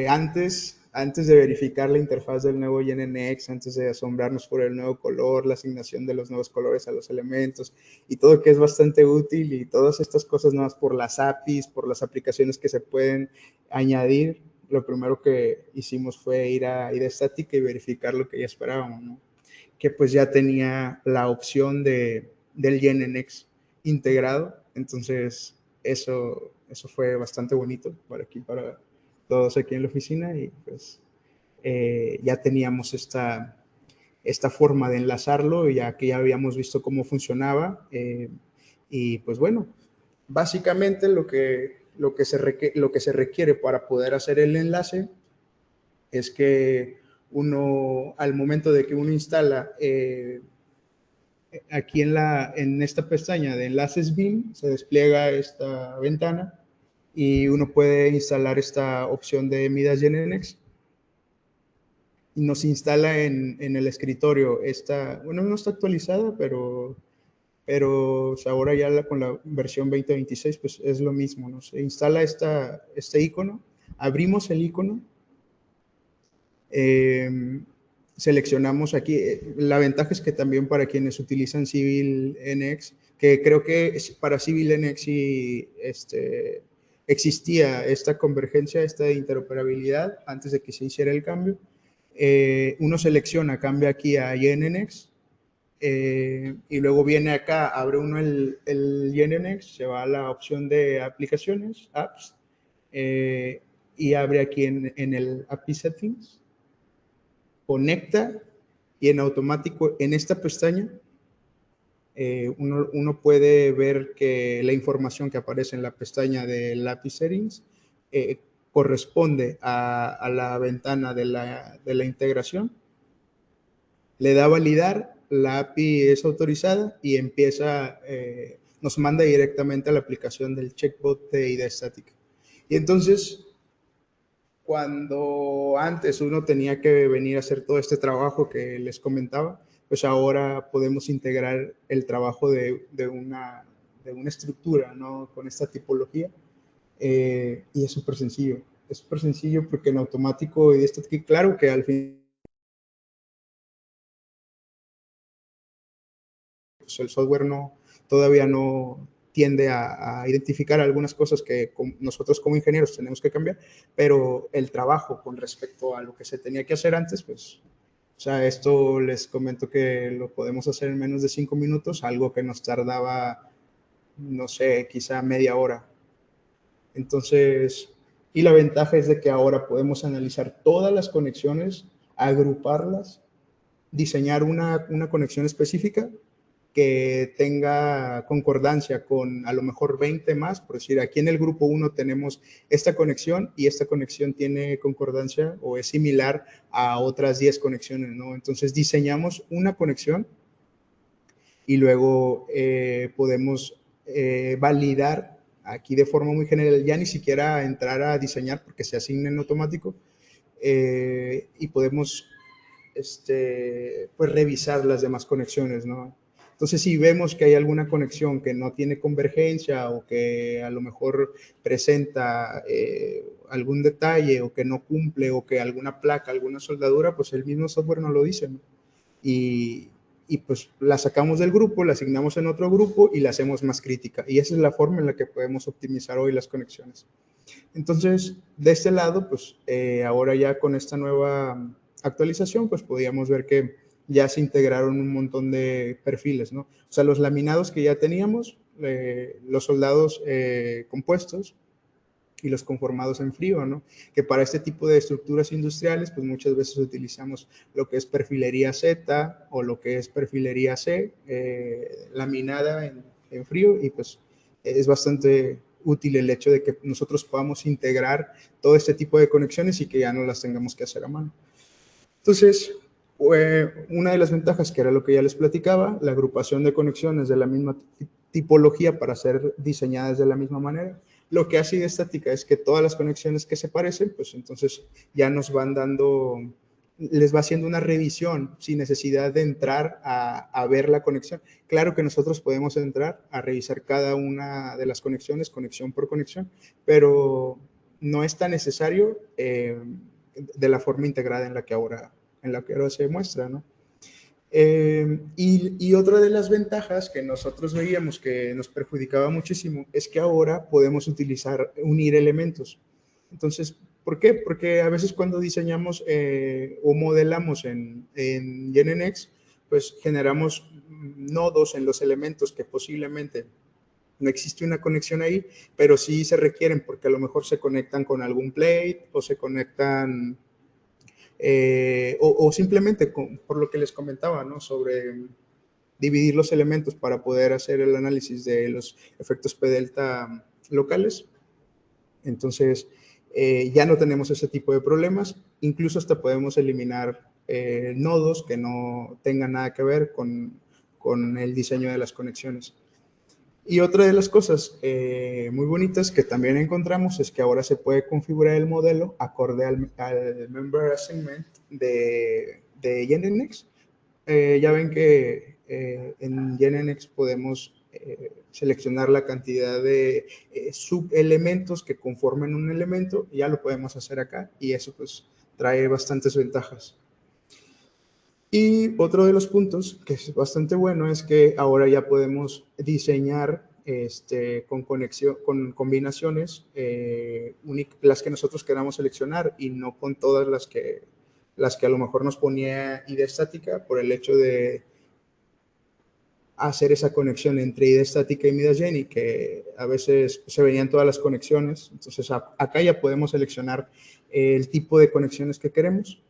antes de verificar la interfaz del nuevo YNNX, antes de asombrarnos por el nuevo color, la asignación de los nuevos colores a los elementos y todo que es bastante útil y todas estas cosas nuevas por las APIs, por las aplicaciones que se pueden añadir, lo primero que hicimos fue ir a ID estática y verificar lo que ya esperábamos, ¿no? Que pues ya tenía la opción del YNNX integrado. Entonces, eso fue bastante bonito para todos aquí en la oficina y pues ya teníamos esta forma de enlazarlo, ya que ya habíamos visto cómo funcionaba. Y pues bueno, básicamente lo que se requiere para poder hacer el enlace es que uno, al momento de que uno instala aquí en esta pestaña de enlaces BIM, se despliega esta ventana y uno puede instalar esta opción de Midas GenNX y nos instala en el escritorio esta, bueno, no está actualizada, pero o sea, ahora ya con la versión 2026 pues es lo mismo, ¿no? Se instala este icono, abrimos el icono, eh, seleccionamos aquí, la ventaja es que también para quienes utilizan Civil NX, que creo que para Civil NX y existía esta convergencia, esta interoperabilidad antes de que se hiciera el cambio. Uno selecciona, cambia aquí a YNNX y luego viene acá, abre uno el YNNX, se va a la opción de aplicaciones, apps, eh, y abre aquí en el API Settings, conecta y en automático en esta pestaña uno puede ver que la información que aparece en la pestaña del API Settings corresponde a la ventana de la integración, le da a validar, la API es autorizada y nos manda directamente a la aplicación del checkbot de ID estática. Y entonces, cuando antes uno tenía que venir a hacer todo este trabajo que les comentaba, pues ahora podemos integrar el trabajo de una estructura, ¿no? Con esta tipología. Y es súper sencillo porque en automático, y esto, claro que al fin pues el software todavía no tiende a identificar algunas cosas que nosotros como ingenieros tenemos que cambiar, pero el trabajo con respecto a lo que se tenía que hacer antes, pues, o sea, esto les comento que lo podemos hacer en menos de 5 minutos, algo que nos tardaba, no sé, quizá media hora. Entonces, y la ventaja es de que ahora podemos analizar todas las conexiones, agruparlas, diseñar una conexión específica que tenga concordancia con a lo mejor 20 más, por decir, aquí en el grupo 1 tenemos esta conexión y esta conexión tiene concordancia o es similar a otras 10 conexiones, ¿no? Entonces diseñamos una conexión y luego podemos validar aquí de forma muy general, ya ni siquiera entrar a diseñar porque se asigna en automático y podemos pues revisar las demás conexiones, ¿no? Entonces, si vemos que hay alguna conexión que no tiene convergencia o que a lo mejor presenta algún detalle o que no cumple o que alguna placa, alguna soldadura, pues el mismo software nos lo dice, ¿no? Y, y pues la sacamos del grupo, la asignamos en otro grupo y la hacemos más crítica. Y esa es la forma en la que podemos optimizar hoy las conexiones. Entonces, de este lado, pues ahora ya con esta nueva actualización, pues podíamos ver que ya se integraron un montón de perfiles, ¿no? O sea, los laminados que ya teníamos, los soldados compuestos y los conformados en frío, ¿no? Que para este tipo de estructuras industriales, pues muchas veces utilizamos lo que es perfilería Z o lo que es perfilería C, laminada en frío, y pues es bastante útil el hecho de que nosotros podamos integrar todo este tipo de conexiones y que ya no las tengamos que hacer a mano. Entonces, una de las ventajas, que era lo que ya les platicaba, la agrupación de conexiones de la misma tipología para ser diseñadas de la misma manera. Lo que hace estática es que todas las conexiones que se parecen, pues entonces ya nos van dando, les va haciendo una revisión sin necesidad de entrar a ver la conexión. Claro que nosotros podemos entrar a revisar cada una de las conexiones, conexión por conexión, pero no es tan necesario de la forma integrada en la que ahora se muestra, ¿no? Y otra de las ventajas que nosotros veíamos que nos perjudicaba muchísimo es que ahora podemos utilizar, unir elementos. Entonces, ¿por qué? Porque a veces cuando diseñamos o modelamos en GenNX, pues generamos nodos en los elementos que posiblemente no existe una conexión ahí, pero sí se requieren porque a lo mejor se conectan con algún plate o se conectan o simplemente por lo que les comentaba, ¿no? Sobre dividir los elementos para poder hacer el análisis de los efectos P delta locales. Entonces, ya no tenemos ese tipo de problemas. Incluso hasta podemos eliminar nodos que no tengan nada que ver con el diseño de las conexiones. Y otra de las cosas muy bonitas que también encontramos es que ahora se puede configurar el modelo acorde al Member Assignment de GenNX. Ya ven que en GenNX podemos seleccionar la cantidad de subelementos que conforman un elemento, y ya lo podemos hacer acá, y eso pues trae bastantes ventajas. Y otro de los puntos que es bastante bueno es que ahora ya podemos diseñar con combinaciones las que nosotros queramos seleccionar, y no con todas las que a lo mejor nos ponía ID estática, por el hecho de hacer esa conexión entre ID estática y Midjourney, que a veces se venían todas las conexiones. Entonces acá ya podemos seleccionar el tipo de conexiones que queremos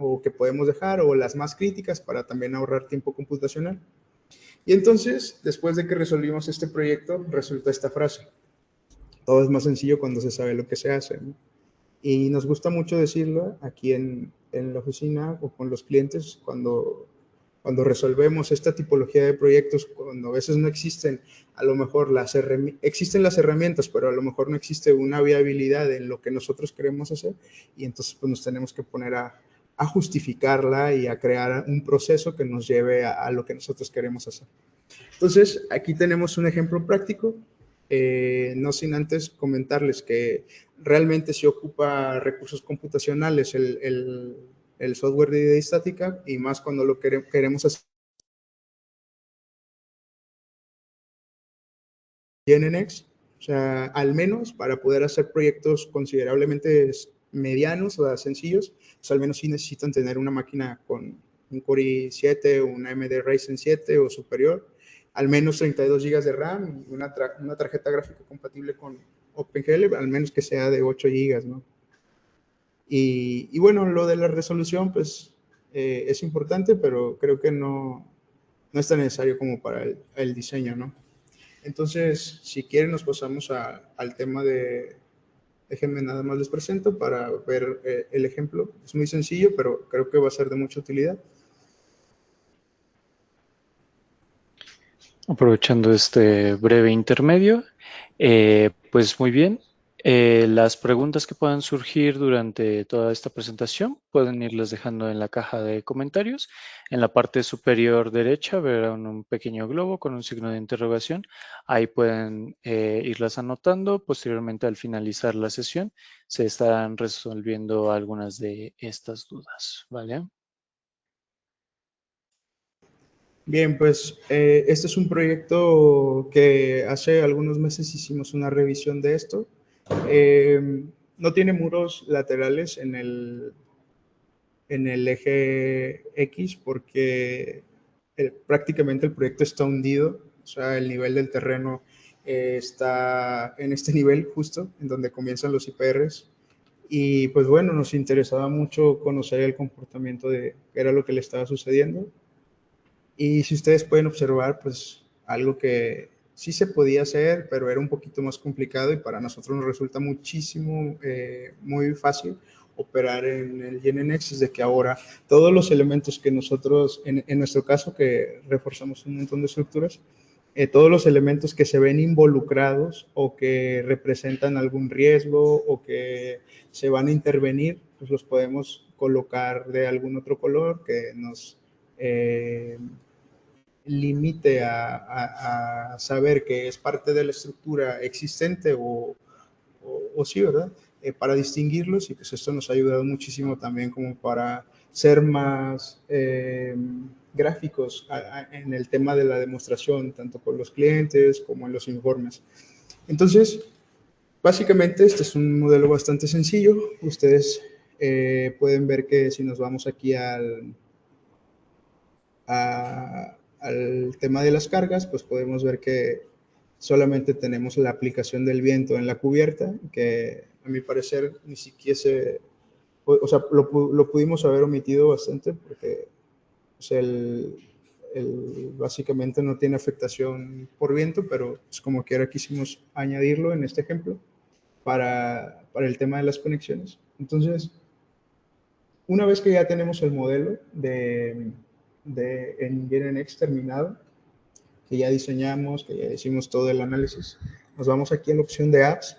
o que podemos dejar, o las más críticas, para también ahorrar tiempo computacional. Y entonces, después de que resolvimos este proyecto, resulta esta frase: todo es más sencillo cuando se sabe lo que se hace, ¿no? Y nos gusta mucho decirlo aquí en la oficina o con los clientes cuando resolvemos esta tipología de proyectos, cuando a veces no existen, a lo mejor existen las herramientas, pero a lo mejor no existe una viabilidad en lo que nosotros queremos hacer, y entonces pues nos tenemos que poner a justificarla y a crear un proceso que nos lleve a lo que nosotros queremos hacer. Entonces, aquí tenemos un ejemplo práctico, no sin antes comentarles que realmente se ocupa recursos computacionales el software de idea estática, y más cuando lo queremos hacer en NX, o sea, al menos para poder hacer proyectos considerablemente medianos o sencillos, pues al menos sí necesitan tener una máquina con un Core i7 o una AMD Ryzen 7 o superior, al menos 32 GB de RAM y una tarjeta gráfica compatible con OpenGL, al menos que sea de 8 GB, ¿no? Y bueno, lo de la resolución, pues es importante, pero creo que no es tan necesario como para el diseño, ¿no? Entonces, si quieren, nos pasamos al tema de, déjenme nada más les presento para ver el ejemplo. Es muy sencillo, pero creo que va a ser de mucha utilidad. Aprovechando este breve intermedio, pues muy bien. Las preguntas que puedan surgir durante toda esta presentación pueden irlas dejando en la caja de comentarios. En la parte superior derecha verán un pequeño globo con un signo de interrogación. Ahí pueden irlas anotando. Posteriormente, al finalizar la sesión, se estarán resolviendo algunas de estas dudas, ¿vale? Bien, pues este es un proyecto que hace algunos meses hicimos una revisión de esto. No tiene muros laterales en el eje X porque prácticamente el proyecto está hundido, o sea, el nivel del terreno está en este nivel justo, en donde comienzan los IPRs. Y pues bueno, nos interesaba mucho conocer el comportamiento de qué era lo que le estaba sucediendo. Y si ustedes pueden observar, pues algo que sí se podía hacer, pero era un poquito más complicado y para nosotros nos resulta muchísimo, muy fácil operar en el GNX, es de que ahora todos los elementos que nosotros, en nuestro caso, que reforzamos un montón de estructuras, todos los elementos que se ven involucrados o que representan algún riesgo o que se van a intervenir, pues los podemos colocar de algún otro color que nos limite a saber que es parte de la estructura existente o sí, ¿verdad? Para distinguirlos y pues esto nos ha ayudado muchísimo también como para ser más gráficos en el tema de la demostración, tanto con los clientes como en los informes. Entonces, básicamente este es un modelo bastante sencillo. Ustedes pueden ver que si nos vamos aquí al tema de las cargas, pues podemos ver que solamente tenemos la aplicación del viento en la cubierta, que a mi parecer ni siquiera o sea, lo pudimos haber omitido bastante porque pues, básicamente no tiene afectación por viento, pero pues, como quiera quisimos añadirlo en este ejemplo para el tema de las conexiones. Entonces, una vez que ya tenemos el modelo en NGINX terminado, que ya diseñamos, que ya hicimos todo el análisis, nos vamos aquí a la opción de apps.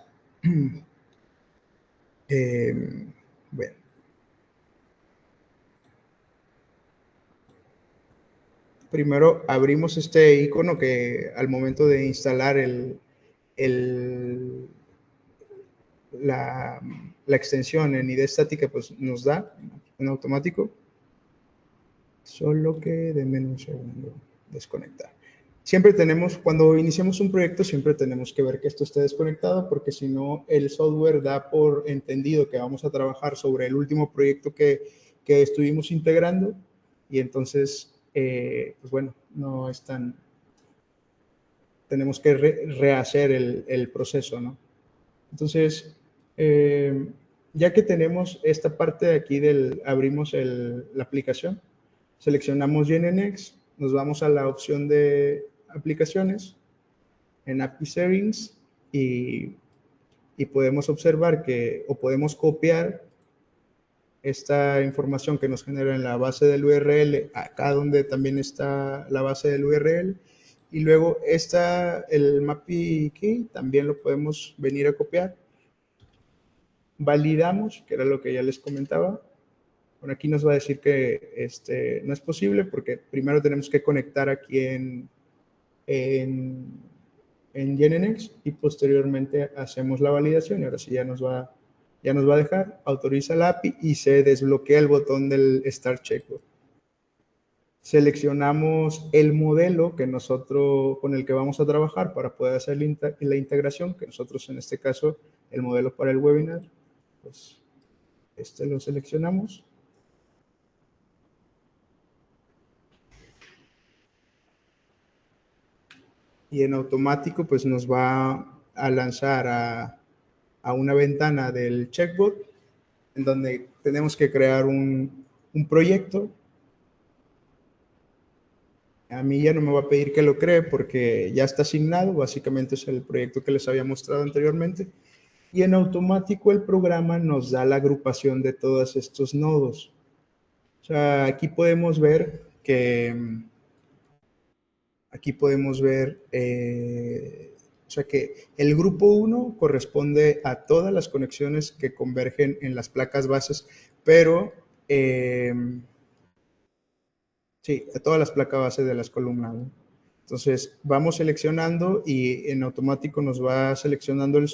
Bueno, primero abrimos este icono que al momento de instalar el, la, la, extensión en ID estática, pues nos da en automático. Solo que denme un segundo, desconectar. Siempre tenemos, cuando iniciamos un proyecto, siempre tenemos que ver que esto esté desconectado, porque si no, el software da por entendido que vamos a trabajar sobre el último proyecto que estuvimos integrando, y entonces, pues bueno, no es tan, tenemos que rehacer el proceso, ¿no? Entonces, ya que tenemos esta parte de aquí abrimos la aplicación, seleccionamos GNX, nos vamos a la opción de aplicaciones, en API Settings, y podemos observar que, o podemos copiar esta información que nos genera en la base del URL, acá donde también está la base del URL, y luego el MAPI key, también lo podemos venir a copiar. Validamos, que era lo que ya les comentaba. Bueno, aquí nos va a decir que no es posible porque primero tenemos que conectar aquí en GNX y posteriormente hacemos la validación y ahora sí ya nos va a dejar, autoriza la API y se desbloquea el botón del Start Checkbox. Seleccionamos el modelo con el que vamos a trabajar para poder hacer la integración, que nosotros en este caso, el modelo para el webinar, pues lo seleccionamos. Y en automático pues nos va a lanzar a una ventana del checkbot en donde tenemos que crear un proyecto. A mí ya no me va a pedir que lo cree porque ya está asignado, básicamente es el proyecto que les había mostrado anteriormente. Y en automático el programa nos da la agrupación de todos estos nodos. O sea, aquí podemos ver O sea que el grupo 1 corresponde a todas las conexiones que convergen en las placas bases, pero sí, a todas las placas bases de las columnas, ¿no? Entonces vamos seleccionando y en automático nos va seleccionando el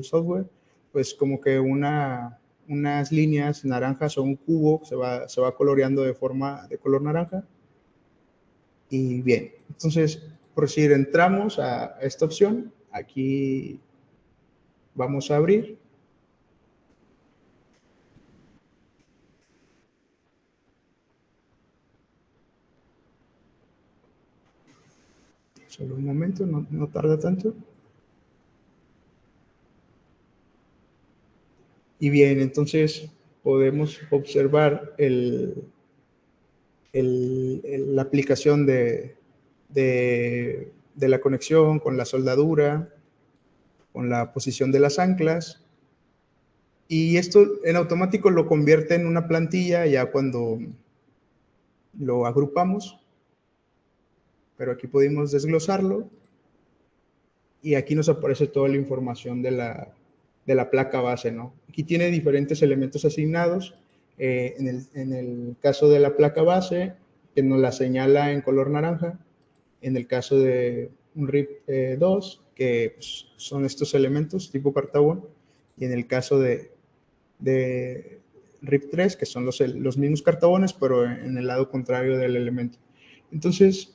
software, pues como que unas líneas naranjas o un cubo se va coloreando de forma de color naranja. Y bien, entonces por decir, entramos a esta opción, aquí vamos a abrir. Solo un momento, no tarda tanto. Y bien, entonces podemos observar la aplicación de la conexión con la soldadura, con la posición de las anclas. Y esto en automático lo convierte en una plantilla ya cuando lo agrupamos, pero aquí podemos desglosarlo y aquí nos aparece toda la información de la placa base, ¿no? Aquí tiene diferentes elementos asignados. En el caso de la placa base, que nos la señala en color naranja. En el caso de un RIP 2, que pues, son estos elementos tipo cartabón. Y en el caso de RIP 3, que son los mismos cartabones, pero en el lado contrario del elemento. Entonces,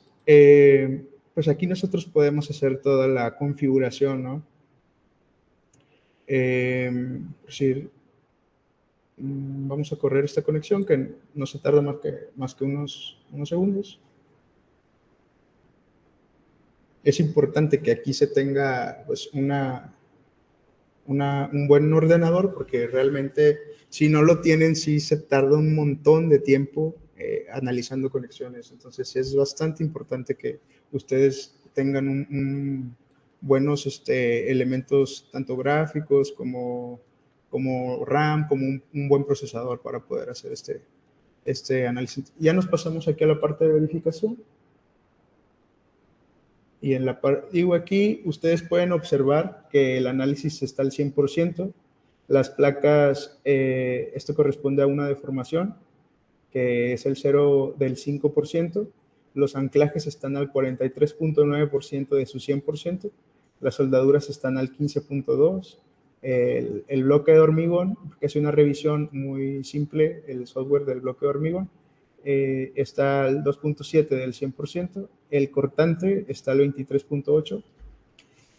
pues aquí nosotros podemos hacer toda la configuración, ¿no? Sí, vamos a correr esta conexión que no se tarda más que unos segundos. Es importante que aquí se tenga pues, un buen ordenador porque realmente si no lo tienen sí se tarda un montón de tiempo analizando conexiones. Entonces es bastante importante que ustedes tengan buenos elementos tanto gráficos como RAM, como un buen procesador para poder hacer este análisis. Ya nos pasamos aquí a la parte de verificación. Y en la digo aquí, ustedes pueden observar que el análisis está al 100%. Las placas, esto corresponde a una deformación, que es el 0 del 5%. Los anclajes están al 43.9% de su 100%. Las soldaduras están al 15.2%. El bloque de hormigón, que es una revisión muy simple, el software del bloque de hormigón, está al 2.7 del 100%, el cortante está al 23.8%,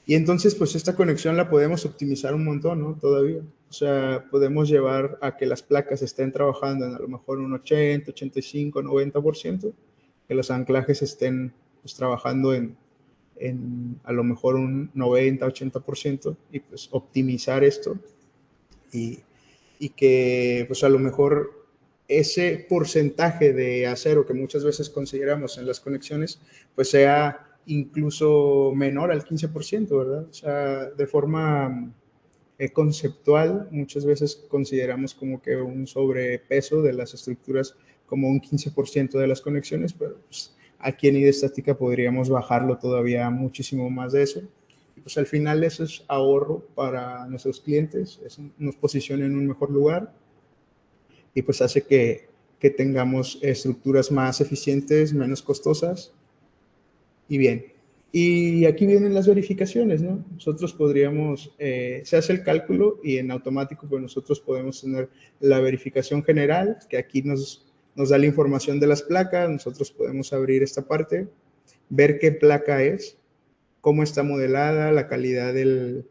y entonces pues esta conexión la podemos optimizar un montón, ¿no? Todavía. O sea, podemos llevar a que las placas estén trabajando en a lo mejor un 80, 85, 90%, que los anclajes estén pues, trabajando en a lo mejor un 90, 80%, y pues optimizar esto y, y que pues a lo mejor ese porcentaje de acero que muchas veces consideramos en las conexiones, pues sea incluso menor al 15%, ¿verdad? O sea, de forma conceptual, muchas veces consideramos como que un sobrepeso de las estructuras como un 15% de las conexiones, pero pues, aquí en Idestática podríamos bajarlo todavía muchísimo más de eso. Y pues al final eso es ahorro para nuestros clientes, nos posiciona en un mejor lugar y pues hace que tengamos estructuras más eficientes, menos costosas y bien. Y aquí vienen las verificaciones, ¿no? Nosotros podríamos, se hace el cálculo y en automático pues nosotros podemos tener la verificación general, que aquí nos da la información de las placas, nosotros podemos abrir esta parte, ver qué placa es, cómo está modelada, la calidad del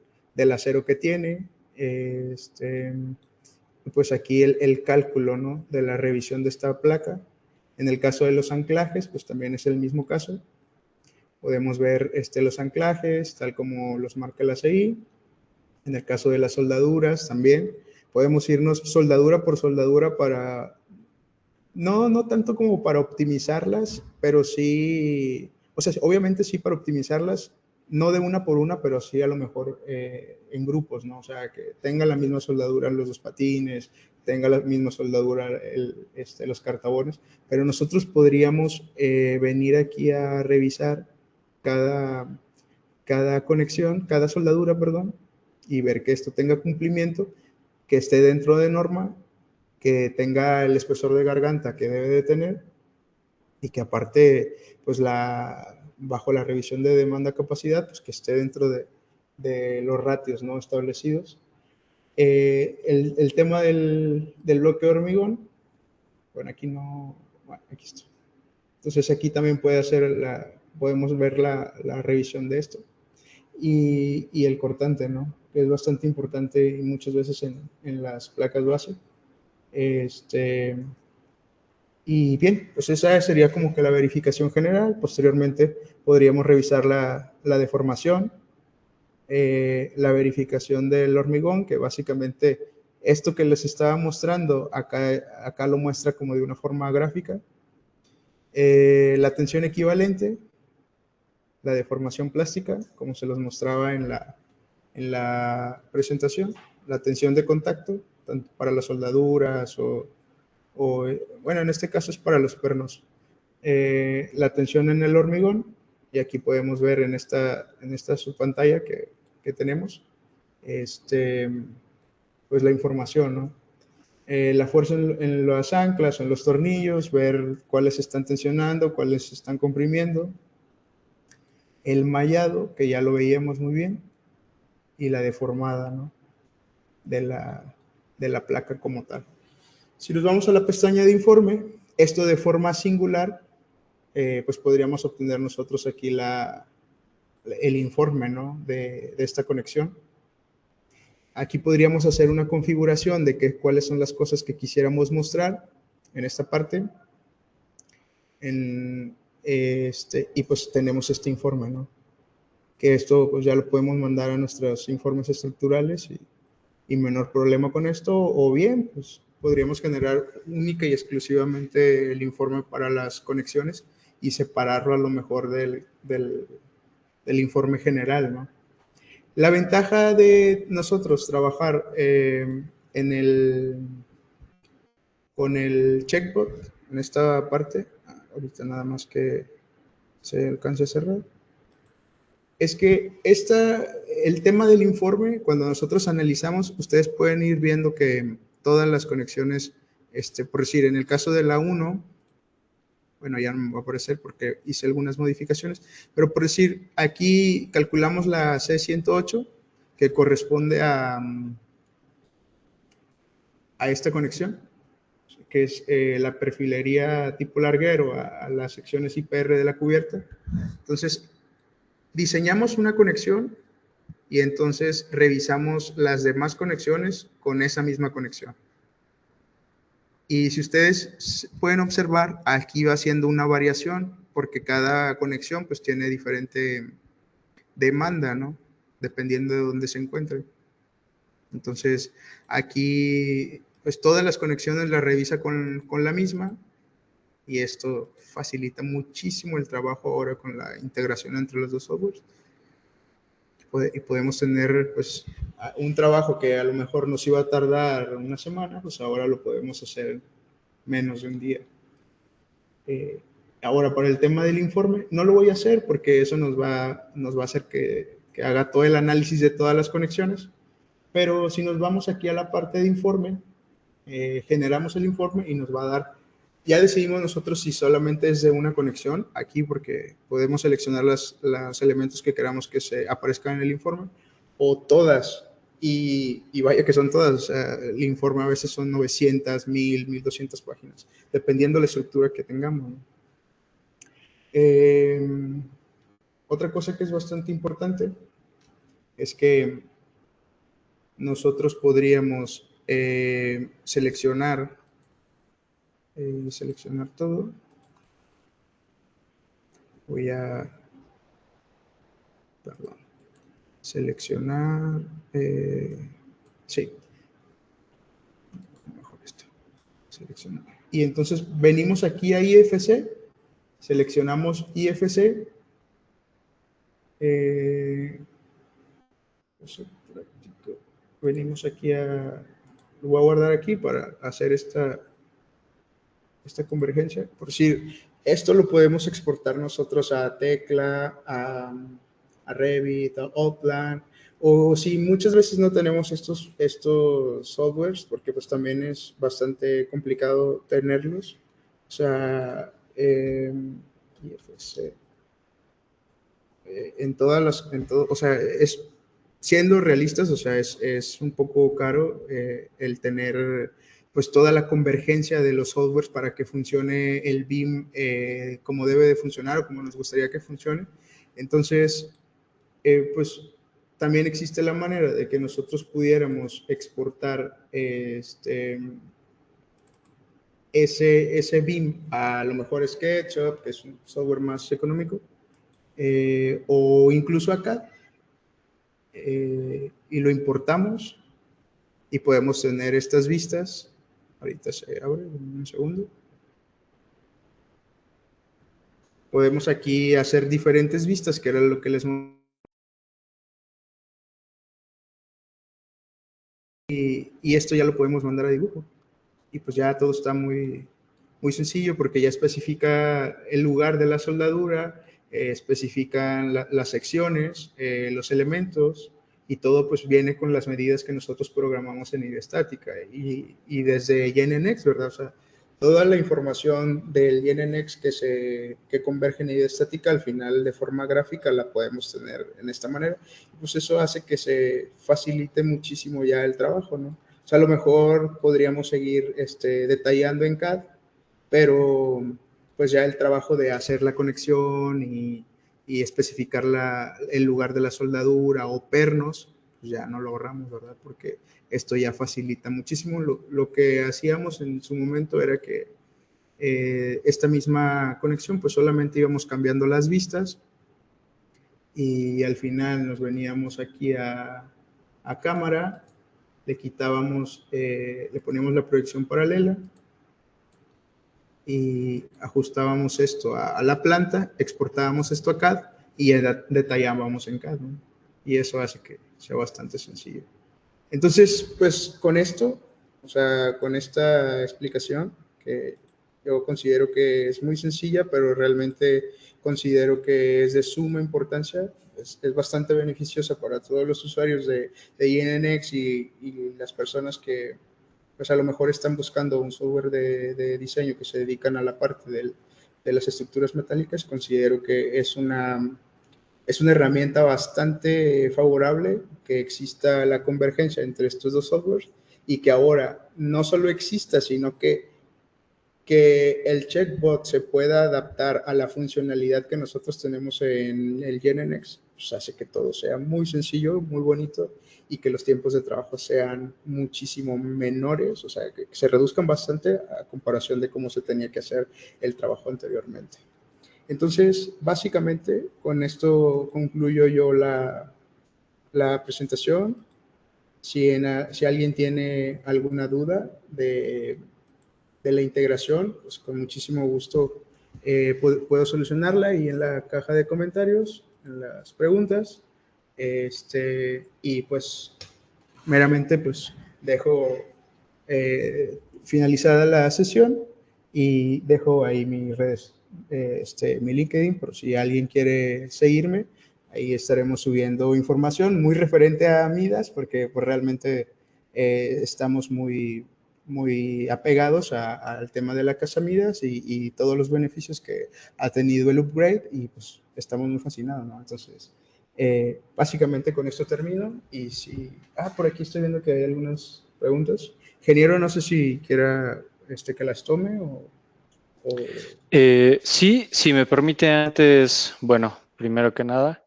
acero que tiene, pues aquí el cálculo, ¿no? De la revisión de esta placa. En el caso de los anclajes, pues también es el mismo caso. Podemos ver los anclajes, tal como los marca la CI. En el caso de las soldaduras también. Podemos irnos soldadura por soldadura para, no tanto como para optimizarlas, pero sí, o sea, obviamente sí para optimizarlas, no de una por una, pero sí a lo mejor en grupos, ¿no? O sea, que tenga la misma soldadura los dos patines, tenga la misma soldadura los cartabones, pero nosotros podríamos venir aquí a revisar cada, cada conexión, cada soldadura, perdón, y ver que esto tenga cumplimiento, que esté dentro de norma, que tenga el espesor de garganta que debe de tener y que aparte, pues bajo la revisión de demanda-capacidad, pues que esté dentro de los ratios no establecidos. El tema del bloque de hormigón, bueno, aquí no, bueno, aquí está. Entonces aquí también podemos ver la revisión de esto. Y el cortante, ¿no? Que es bastante importante y muchas veces en las placas base. Y bien, pues esa sería como que la verificación general. Posteriormente podríamos revisar la deformación, la verificación del hormigón, que básicamente esto que les estaba mostrando, acá lo muestra como de una forma gráfica. La tensión equivalente, la deformación plástica, como se los mostraba en la presentación, la tensión de contacto, tanto para las soldaduras bueno, en este caso es para los pernos. La tensión en el hormigón, y aquí podemos ver en esta subpantalla que tenemos, pues la información, ¿no? La fuerza en las anclas, en los tornillos, ver cuáles están tensionando, cuáles están comprimiendo, el mallado, que ya lo veíamos muy bien, y la deformada, ¿no? de la placa como tal. Si nos vamos a la pestaña de informe, esto de forma singular, pues podríamos obtener nosotros aquí el informe, ¿no? de esta conexión. Aquí podríamos hacer una configuración de cuáles son las cosas que quisiéramos mostrar en esta parte. Y pues tenemos este informe, ¿no? Que esto pues ya lo podemos mandar a nuestros informes estructurales y menor problema con esto, o bien pues podríamos generar única y exclusivamente el informe para las conexiones y separarlo a lo mejor del informe general, ¿no? La ventaja de nosotros trabajar con el checkbot en esta parte, ahorita nada más que se alcance a cerrar, es que el tema del informe, cuando nosotros analizamos, ustedes pueden ir viendo que todas las conexiones, por decir, en el caso de la 1, bueno, ya no me va a aparecer porque hice algunas modificaciones, pero por decir, aquí calculamos la C108, que corresponde a esta conexión, que es la perfilería tipo larguero a las secciones IPR de la cubierta. Entonces, diseñamos una conexión y entonces revisamos las demás conexiones con esa misma conexión. Y si ustedes pueden observar, aquí va haciendo una variación porque cada conexión pues tiene diferente demanda, ¿no? Dependiendo de dónde se encuentre. Entonces, aquí pues todas las conexiones las revisa con la misma y esto facilita muchísimo el trabajo ahora con la integración entre los dos softwares. Y podemos tener pues un trabajo que a lo mejor nos iba a tardar una semana, pues ahora lo podemos hacer en menos de un día. Ahora, para el tema del informe, no lo voy a hacer porque eso nos va a hacer que haga todo el análisis de todas las conexiones, pero si nos vamos aquí a la parte de informe, generamos el informe y nos va a dar, ya decidimos nosotros si solamente es de una conexión, aquí porque podemos seleccionar los elementos que queramos que se aparezcan en el informe, o todas, y vaya que son todas, o sea, el informe a veces son 900, 1000, 1200 páginas, dependiendo de la estructura que tengamos, ¿no? Otra cosa que es bastante importante es que nosotros podríamos seleccionar todo. Voy a, perdón, seleccionar, sí, mejor esto, seleccionar. Y entonces venimos aquí a IFC, seleccionamos IFC, venimos aquí lo voy a guardar aquí para hacer esta convergencia. Por decir, esto lo podemos exportar nosotros a Tecla, a Revit, a Outplan, o si muchas veces no tenemos estos softwares, porque pues también es bastante complicado tenerlos, o sea, IFC, en todas o sea, siendo realistas, o sea, es un poco caro el tener pues toda la convergencia de los softwares para que funcione el BIM como debe de funcionar o como nos gustaría que funcione. Entonces, pues también existe la manera de que nosotros pudiéramos exportar ese BIM a lo mejor SketchUp, que es un software más económico, o incluso acá, y lo importamos y podemos tener estas vistas. Ahorita se abre, un segundo. Podemos aquí hacer diferentes vistas, que era lo que les... Y esto ya lo podemos mandar a dibujo. Y pues ya todo está muy sencillo porque ya especifica el lugar de la soldadura, especifican las secciones, los elementos, y todo pues viene con las medidas que nosotros programamos en Idestática y desde GNNX, ¿verdad? O sea, toda la información del GNNX que converge en Idestática al final de forma gráfica la podemos tener en esta manera. Pues eso hace que se facilite muchísimo ya el trabajo, ¿no? O sea, a lo mejor podríamos seguir detallando en CAD, pero pues ya el trabajo de hacer la conexión y especificar el lugar de la soldadura o pernos, pues ya no lo ahorramos, ¿verdad? Porque esto ya facilita muchísimo. Lo que hacíamos en su momento era que esta misma conexión, pues solamente íbamos cambiando las vistas y al final nos veníamos aquí a cámara, le quitábamos, le poníamos la proyección paralela y ajustábamos esto a la planta, exportábamos esto a CAD y detallábamos en CAD, ¿no? Y eso hace que sea bastante sencillo. Entonces, pues con esto, o sea, con esta explicación, que yo considero que es muy sencilla, pero realmente considero que es de suma importancia, es bastante beneficiosa para todos los usuarios de INNX y las personas que pues a lo mejor están buscando un software de diseño que se dedican a la parte de las estructuras metálicas. Considero que es una herramienta bastante favorable que exista la convergencia entre estos dos softwares y que ahora no solo exista, sino que el chatbot se pueda adaptar a la funcionalidad que nosotros tenemos en el GenNX, pues hace que todo sea muy sencillo, muy bonito y que los tiempos de trabajo sean muchísimo menores, o sea, que se reduzcan bastante a comparación de cómo se tenía que hacer el trabajo anteriormente. Entonces, básicamente, con esto concluyo yo la presentación. Si alguien tiene alguna duda de la integración, pues con muchísimo gusto puedo solucionarla y en la caja de comentarios, en las preguntas, y pues meramente pues dejo finalizada la sesión y dejo ahí mis redes, mi LinkedIn, por si alguien quiere seguirme, ahí estaremos subiendo información muy referente a Midas, porque pues realmente estamos muy apegados al tema de la casa Midas y todos los beneficios que ha tenido el upgrade y pues estamos muy fascinados, ¿no? Entonces, básicamente con esto termino y si... por aquí estoy viendo que hay algunas preguntas. Ingeniero, no sé si quiera que las tome o... Sí, si me permite antes, bueno, primero que nada,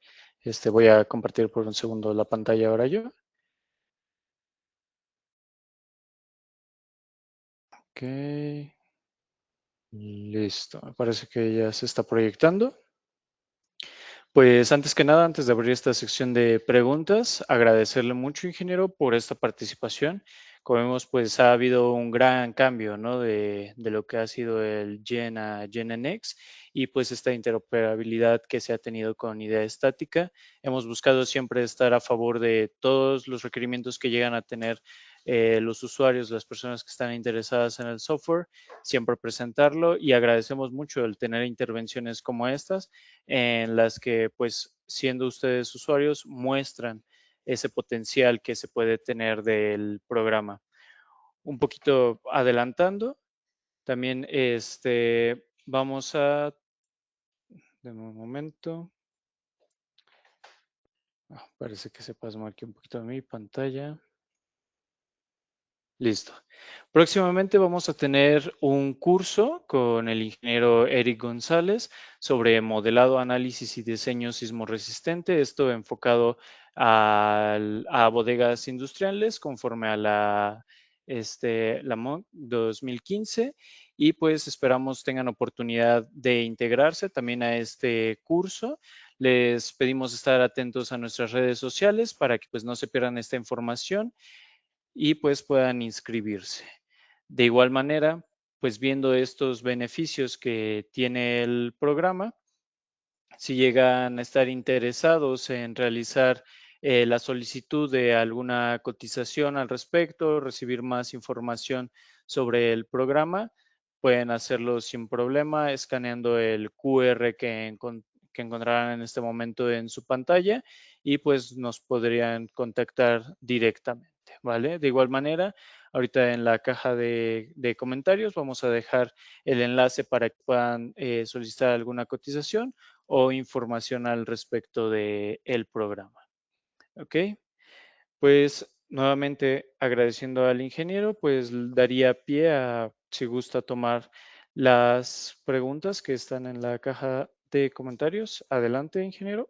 voy a compartir por un segundo la pantalla ahora yo. Ok, listo, me parece que ya se está proyectando. Pues antes que nada, antes de abrir esta sección de preguntas, agradecerle mucho, ingeniero, por esta participación. Como vemos, pues ha habido un gran cambio, ¿no? De lo que ha sido el Gen a GenNX y pues esta interoperabilidad que se ha tenido con idea estática. Hemos buscado siempre estar a favor de todos los requerimientos que llegan a tener los usuarios, las personas que están interesadas en el software, siempre presentarlo y agradecemos mucho el tener intervenciones como estas en las que, pues, siendo ustedes usuarios, muestran ese potencial que se puede tener del programa. Un poquito adelantando, también vamos a, deme un momento. Parece que se pasó aquí un poquito de mi pantalla. Listo. Próximamente vamos a tener un curso con el ingeniero Eric González sobre modelado, análisis y diseño sismo resistente. Esto enfocado a bodegas industriales conforme a la MOC 2015. Y pues esperamos tengan oportunidad de integrarse también a este curso. Les pedimos estar atentos a nuestras redes sociales para que pues no se pierdan esta información y pues puedan inscribirse. De igual manera, pues viendo estos beneficios que tiene el programa, si llegan a estar interesados en realizar la solicitud de alguna cotización al respecto, recibir más información sobre el programa, pueden hacerlo sin problema escaneando el QR que encontrarán en este momento en su pantalla y pues nos podrían contactar directamente, ¿vale? De igual manera, ahorita en la caja de comentarios vamos a dejar el enlace para que puedan solicitar alguna cotización o información al respecto del programa. ¿Ok? Pues nuevamente agradeciendo al ingeniero, pues daría pie a, si gusta, tomar las preguntas que están en la caja de comentarios. Adelante, ingeniero.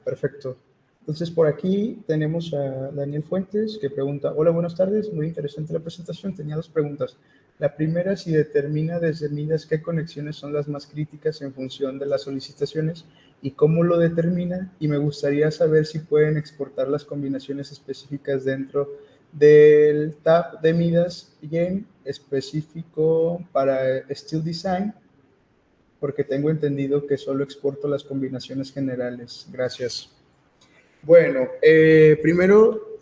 Perfecto. Entonces, por aquí tenemos a Daniel Fuentes que pregunta, hola, buenas tardes, muy interesante la presentación, tenía dos preguntas. La primera, si determina desde Midas qué conexiones son las más críticas en función de las solicitaciones y cómo lo determina, y me gustaría saber si pueden exportar las combinaciones específicas dentro del tab de Midas y en específico para Steel Design, porque tengo entendido que solo exporto las combinaciones generales. Gracias. Bueno, primero,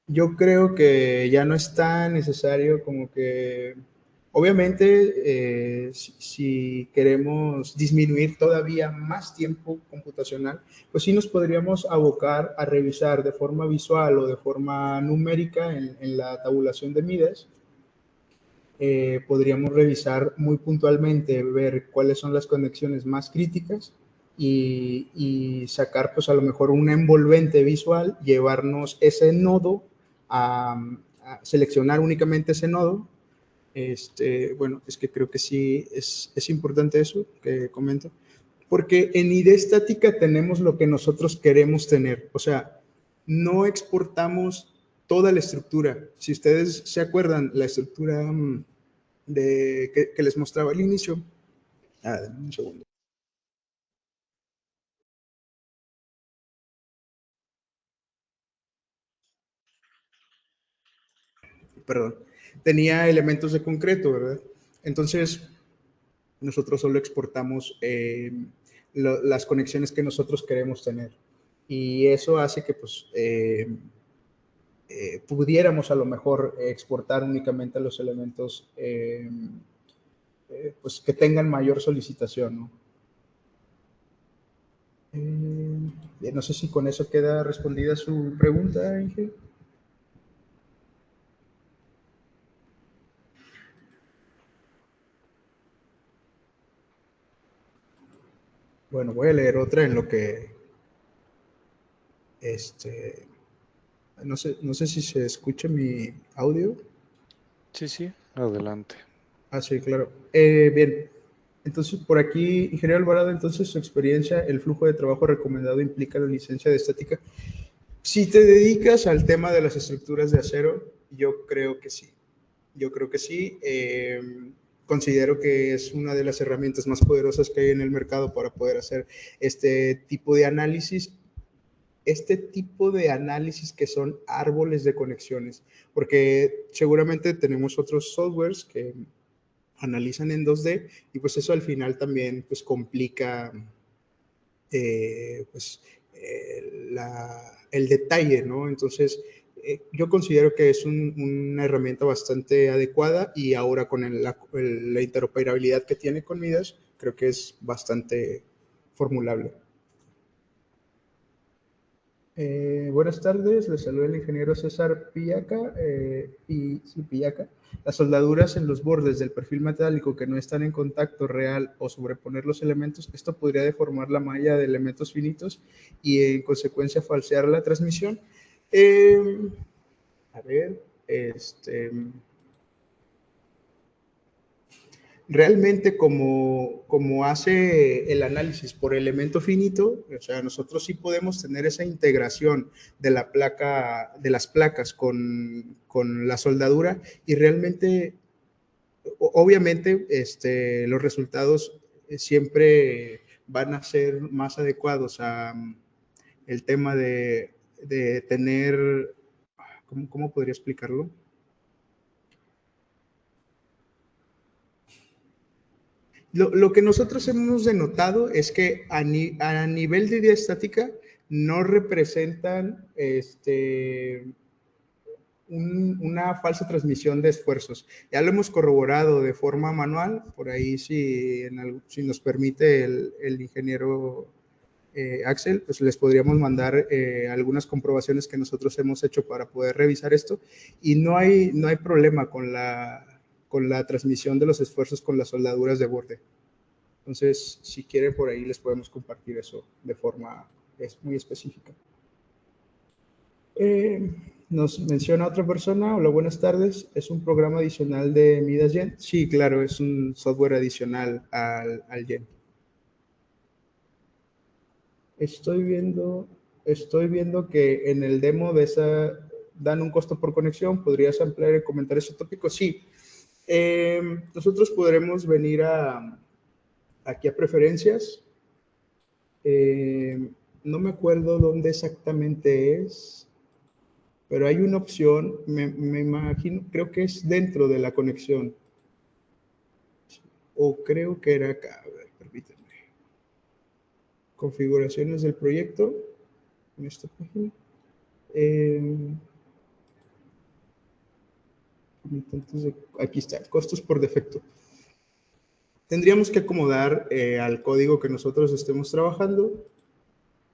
yo creo que ya no es tan necesario como que, obviamente, si queremos disminuir todavía más tiempo computacional, pues sí nos podríamos abocar a revisar de forma visual o de forma numérica en la tabulación de Midas. Podríamos revisar muy puntualmente, ver cuáles son las conexiones más críticas y sacar pues a lo mejor una envolvente visual, llevarnos ese nodo a seleccionar únicamente ese nodo. Bueno, es que creo que sí es importante eso que comento, porque en idea estática tenemos lo que nosotros queremos tener, o sea, no exportamos toda la estructura. Si ustedes se acuerdan, la estructura que les mostraba al inicio. Un segundo. Perdón. Tenía elementos de concreto, ¿verdad? Entonces, nosotros solo exportamos las conexiones que nosotros queremos tener. Y eso hace que, pues, pudiéramos a lo mejor exportar únicamente los elementos pues, que tengan mayor solicitación, ¿no? No sé si con eso queda respondida su pregunta, Inge. Bueno, voy a leer otra en lo que, este, no sé si se escucha mi audio. Sí, sí, adelante. Ah, sí, claro. Bien, entonces por aquí, ingeniero Alvarado, entonces su experiencia, el flujo de trabajo recomendado implica la licencia de estática. Si te dedicas al tema de las estructuras de acero, yo creo que sí. Yo creo que sí. Considero que es una de las herramientas más poderosas que hay en el mercado para poder hacer este tipo de análisis. Este tipo de análisis que son árboles de conexiones, porque seguramente tenemos otros softwares que analizan en 2D y pues eso al final también pues complica pues, el detalle, ¿no? Entonces, yo considero que es una herramienta bastante adecuada y ahora con la interoperabilidad que tiene con Midas, creo que es bastante formulable. Buenas tardes, les saluda el ingeniero César Pillaca. Pillaca. Las soldaduras en los bordes del perfil metálico que no están en contacto real o sobreponer los elementos, esto podría deformar la malla de elementos finitos y en consecuencia falsear la transmisión. A ver, realmente como hace el análisis por elemento finito, o sea, nosotros sí podemos tener esa integración de la placa, de las placas con la soldadura y realmente, obviamente, los resultados siempre van a ser más adecuados a el tema de tener, ¿cómo podría explicarlo? Lo que nosotros hemos denotado es que a nivel de diastática no representan una falsa transmisión de esfuerzos. Ya lo hemos corroborado de forma manual, por ahí si nos permite el ingeniero Axel, pues les podríamos mandar algunas comprobaciones que nosotros hemos hecho para poder revisar esto y no hay problema con la transmisión de los esfuerzos con las soldaduras de borde. Entonces, si quieren, por ahí les podemos compartir eso de forma muy específica. Nos menciona otra persona. Hola, buenas tardes. ¿Es un programa adicional de Midas Gen? Sí, claro, es un software adicional al Gen. Estoy viendo que en el demo de esa dan un costo por conexión. ¿Podrías ampliar y comentar ese tópico? Sí. Nosotros podremos venir aquí a preferencias. No me acuerdo dónde exactamente es, pero hay una opción, me imagino, creo que es dentro de la conexión. O creo que era acá, a ver, permítanme. Configuraciones del proyecto, en esta página. Entonces, aquí está, costos por defecto. Tendríamos que acomodar al código que nosotros estemos trabajando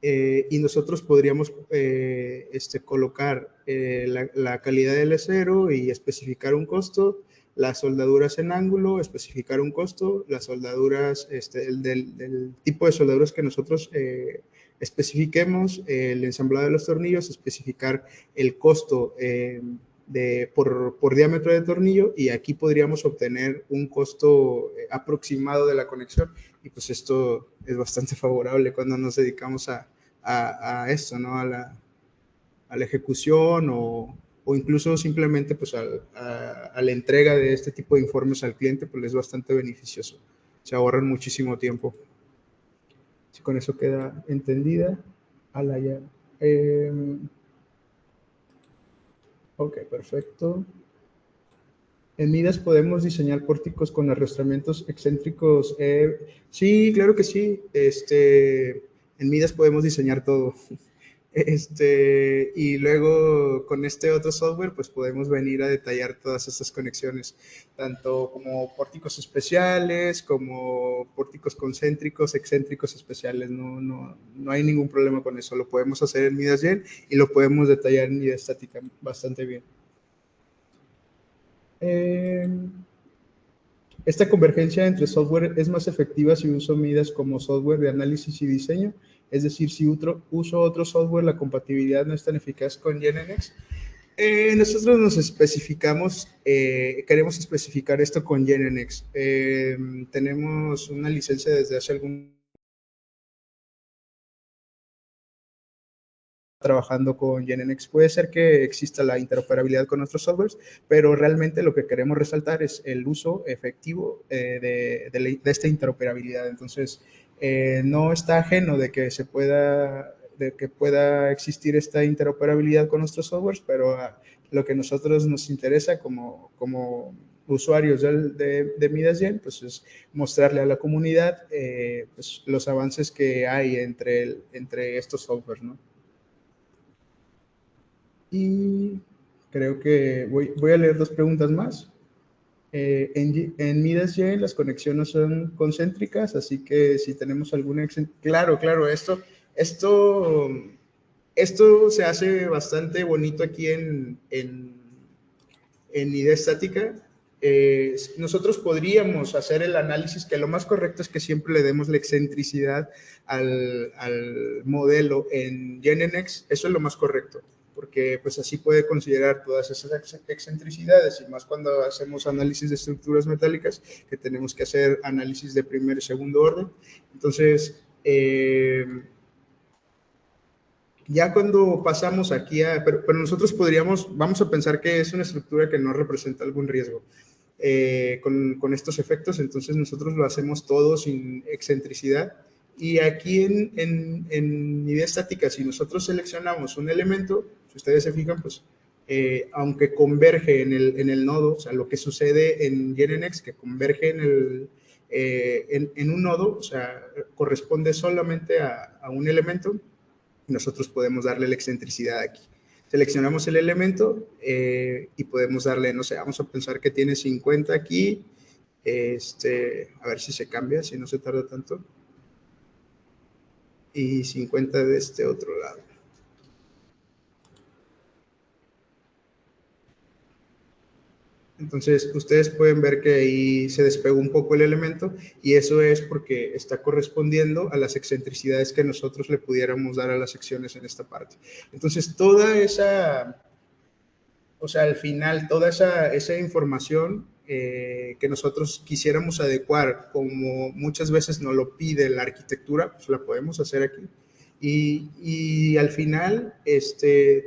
y nosotros podríamos colocar la calidad del acero y especificar un costo, las soldaduras en ángulo, especificar un costo, las soldaduras, del tipo de soldaduras que nosotros especifiquemos, el ensamblado de los tornillos, especificar el costo por diámetro de tornillo y aquí podríamos obtener un costo aproximado de la conexión y pues esto es bastante favorable cuando nos dedicamos a esto, ¿no? A la ejecución o incluso simplemente pues a la entrega de este tipo de informes al cliente, pues es bastante beneficioso. Se ahorran muchísimo tiempo. Si con eso queda entendida, ya. Ok, perfecto. En Midas podemos diseñar pórticos con arrastramientos excéntricos. Sí, claro que sí. En Midas podemos diseñar todo. Y luego con este otro software, pues podemos venir a detallar todas estas conexiones, tanto como pórticos especiales, como pórticos concéntricos, excéntricos especiales. No hay ningún problema con eso. Lo podemos hacer en Midas Gen y lo podemos detallar en Midas Estática bastante bien. Esta convergencia entre software es más efectiva si uso Midas como software de análisis y diseño, es decir, si uso otro software, la compatibilidad no es tan eficaz con GenNX. Nosotros nos especificamos, queremos especificar esto con GenNX. Tenemos una licencia desde hace algún trabajando con GenNX. Puede ser que exista la interoperabilidad con otros softwares, pero realmente lo que queremos resaltar es el uso efectivo de esta interoperabilidad. Entonces, no está ajeno de que pueda existir esta interoperabilidad con nuestros softwares, pero lo que a nosotros nos interesa como usuarios de Midas.Gen, pues es mostrarle a la comunidad pues, los avances que hay entre estos softwares, ¿no? Y creo que voy a leer dos preguntas más. En Midas.Gen las conexiones son concéntricas, así que si tenemos alguna... Claro, claro, esto, esto se hace bastante bonito aquí en idea estática. Nosotros podríamos hacer el análisis, que lo más correcto es que siempre le demos la excentricidad al modelo en GenNX, eso es lo más correcto, porque pues así puede considerar todas esas excentricidades, y más cuando hacemos análisis de estructuras metálicas, que tenemos que hacer análisis de primer y segundo orden. Entonces, ya cuando pasamos aquí pero nosotros vamos a pensar que es una estructura que no representa algún riesgo con estos efectos, entonces nosotros lo hacemos todo sin excentricidad. Y aquí en idea estática, si nosotros seleccionamos un elemento, si ustedes se fijan, pues aunque converge en el nodo, o sea, lo que sucede en GenNX, que converge en un nodo, o sea, corresponde solamente a un elemento, nosotros podemos darle la excentricidad aquí. Seleccionamos el elemento y podemos darle, no sé, vamos a pensar que tiene 50 aquí, a ver si se cambia, si no se tarda tanto, y 50 de este otro lado. Entonces, ustedes pueden ver que ahí se despegó un poco el elemento, y eso es porque está correspondiendo a las excentricidades que nosotros le pudiéramos dar a las secciones en esta parte. Entonces, toda esa, o sea, al final, toda esa información que nosotros quisiéramos adecuar, como muchas veces nos lo pide la arquitectura, pues la podemos hacer aquí. Y al final,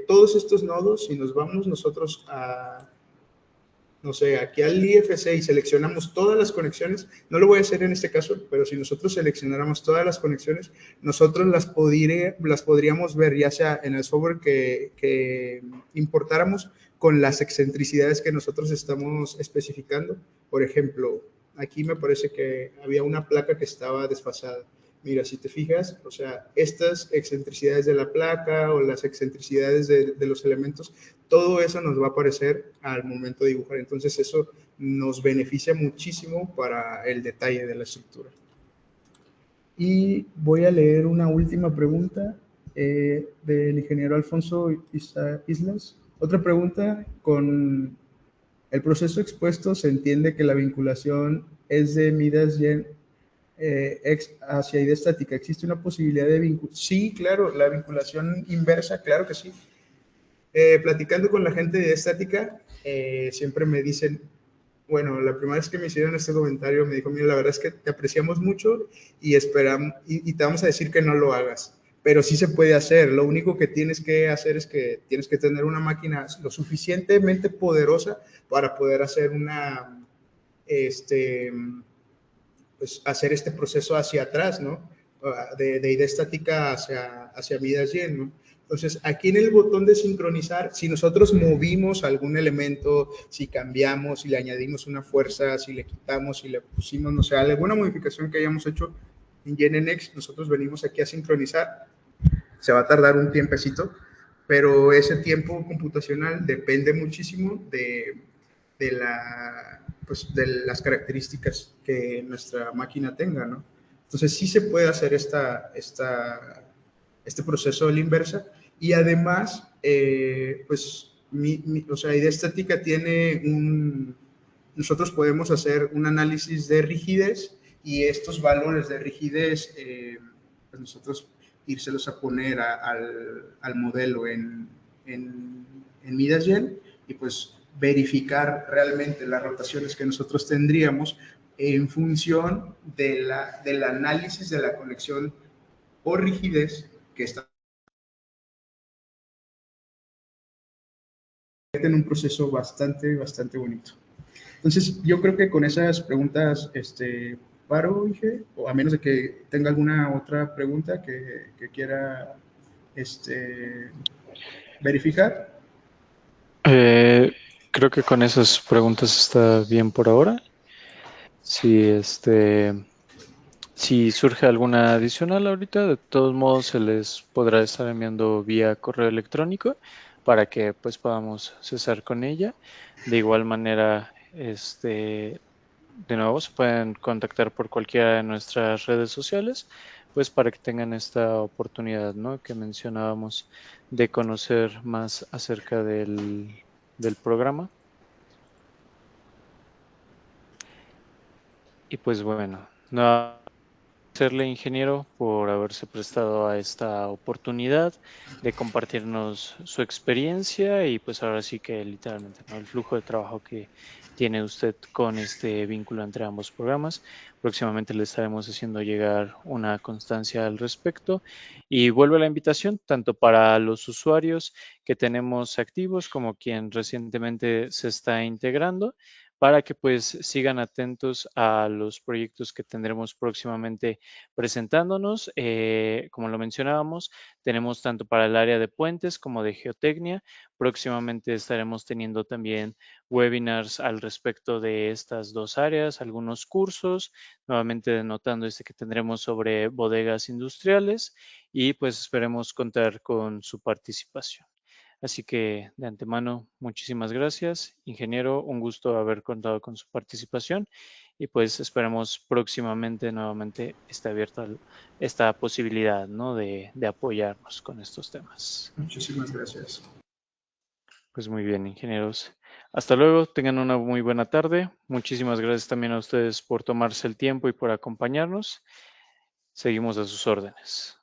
todos estos nodos, si nos vamos nosotros a, no sé, aquí al IFC y seleccionamos todas las conexiones, no lo voy a hacer en este caso, pero si nosotros seleccionáramos todas las conexiones, nosotros las podríamos ver ya sea en el software que importáramos con las excentricidades que nosotros estamos especificando. Por ejemplo, aquí me parece que había una placa que estaba desfasada. Mira, si te fijas, o sea, estas excentricidades de la placa o las excentricidades de los elementos, todo eso nos va a aparecer al momento de dibujar. Entonces eso nos beneficia muchísimo para el detalle de la estructura. Y voy a leer una última pregunta del ingeniero Alfonso Islas. Otra pregunta: con el proceso expuesto se entiende que la vinculación es de Midas.Gen hacia idea estática. ¿Existe una posibilidad de vinculación? Sí, claro, la vinculación inversa, claro que sí. Platicando con la gente de estática, siempre me dicen, bueno, la primera vez que me hicieron este comentario me dijo, mira, la verdad es que te apreciamos mucho y esperamos, y te vamos a decir que no lo hagas, pero sí se puede hacer. Lo único que tienes que hacer es que tienes que tener una máquina lo suficientemente poderosa para poder hacer pues hacer este proceso hacia atrás, ¿no? De idea estática hacia Midas.Gen, ¿no? Entonces, aquí en el botón de sincronizar, si nosotros movimos algún elemento, si cambiamos, si le añadimos una fuerza, si le quitamos, si le pusimos, no sé, alguna modificación que hayamos hecho en GenNX, nosotros venimos aquí a sincronizar. Se va a tardar un tiempecito, pero ese tiempo computacional depende muchísimo pues, de las características que nuestra máquina tenga, ¿no? Entonces sí se puede hacer este proceso a la inversa, y además, pues, o sea, idea estática tiene nosotros podemos hacer un análisis de rigidez, y estos valores de rigidez, pues nosotros írselos a poner al modelo en Midas.Gen, y pues verificar realmente las rotaciones que nosotros tendríamos en función del análisis de la conexión por rigidez que está en un proceso bastante bonito. Entonces, yo creo que con esas preguntas paro, Inge, o a menos de que tenga alguna otra pregunta que quiera verificar. Creo creo que con esas preguntas está bien por ahora. Si si surge alguna adicional ahorita, de todos modos se les podrá estar enviando vía correo electrónico para que pues podamos cesar con ella. De igual manera, de nuevo se pueden contactar por cualquiera de nuestras redes sociales, pues para que tengan esta oportunidad, ¿no? Que mencionábamos de conocer más acerca del programa. Y pues bueno, no agradecerle, ingeniero, por haberse prestado a esta oportunidad de compartirnos su experiencia y pues ahora sí que literalmente, ¿no? El flujo de trabajo que tiene usted con este vínculo entre ambos programas. Próximamente le estaremos haciendo llegar una constancia al respecto y vuelve la invitación tanto para los usuarios que tenemos activos como quien recientemente se está integrando para que pues sigan atentos a los proyectos que tendremos próximamente presentándonos. Como lo mencionábamos, tenemos tanto para el área de puentes como de geotecnia. Próximamente estaremos teniendo también webinars al respecto de estas dos áreas, algunos cursos, nuevamente denotando que tendremos sobre bodegas industriales y pues esperemos contar con su participación. Así que de antemano, muchísimas gracias, ingeniero. Un gusto haber contado con su participación y pues esperamos próximamente nuevamente esté abierta esta posibilidad, ¿no? de apoyarnos con estos temas. Muchísimas gracias. Pues muy bien, ingenieros. Hasta luego, tengan una muy buena tarde. Muchísimas gracias también a ustedes por tomarse el tiempo y por acompañarnos. Seguimos a sus órdenes.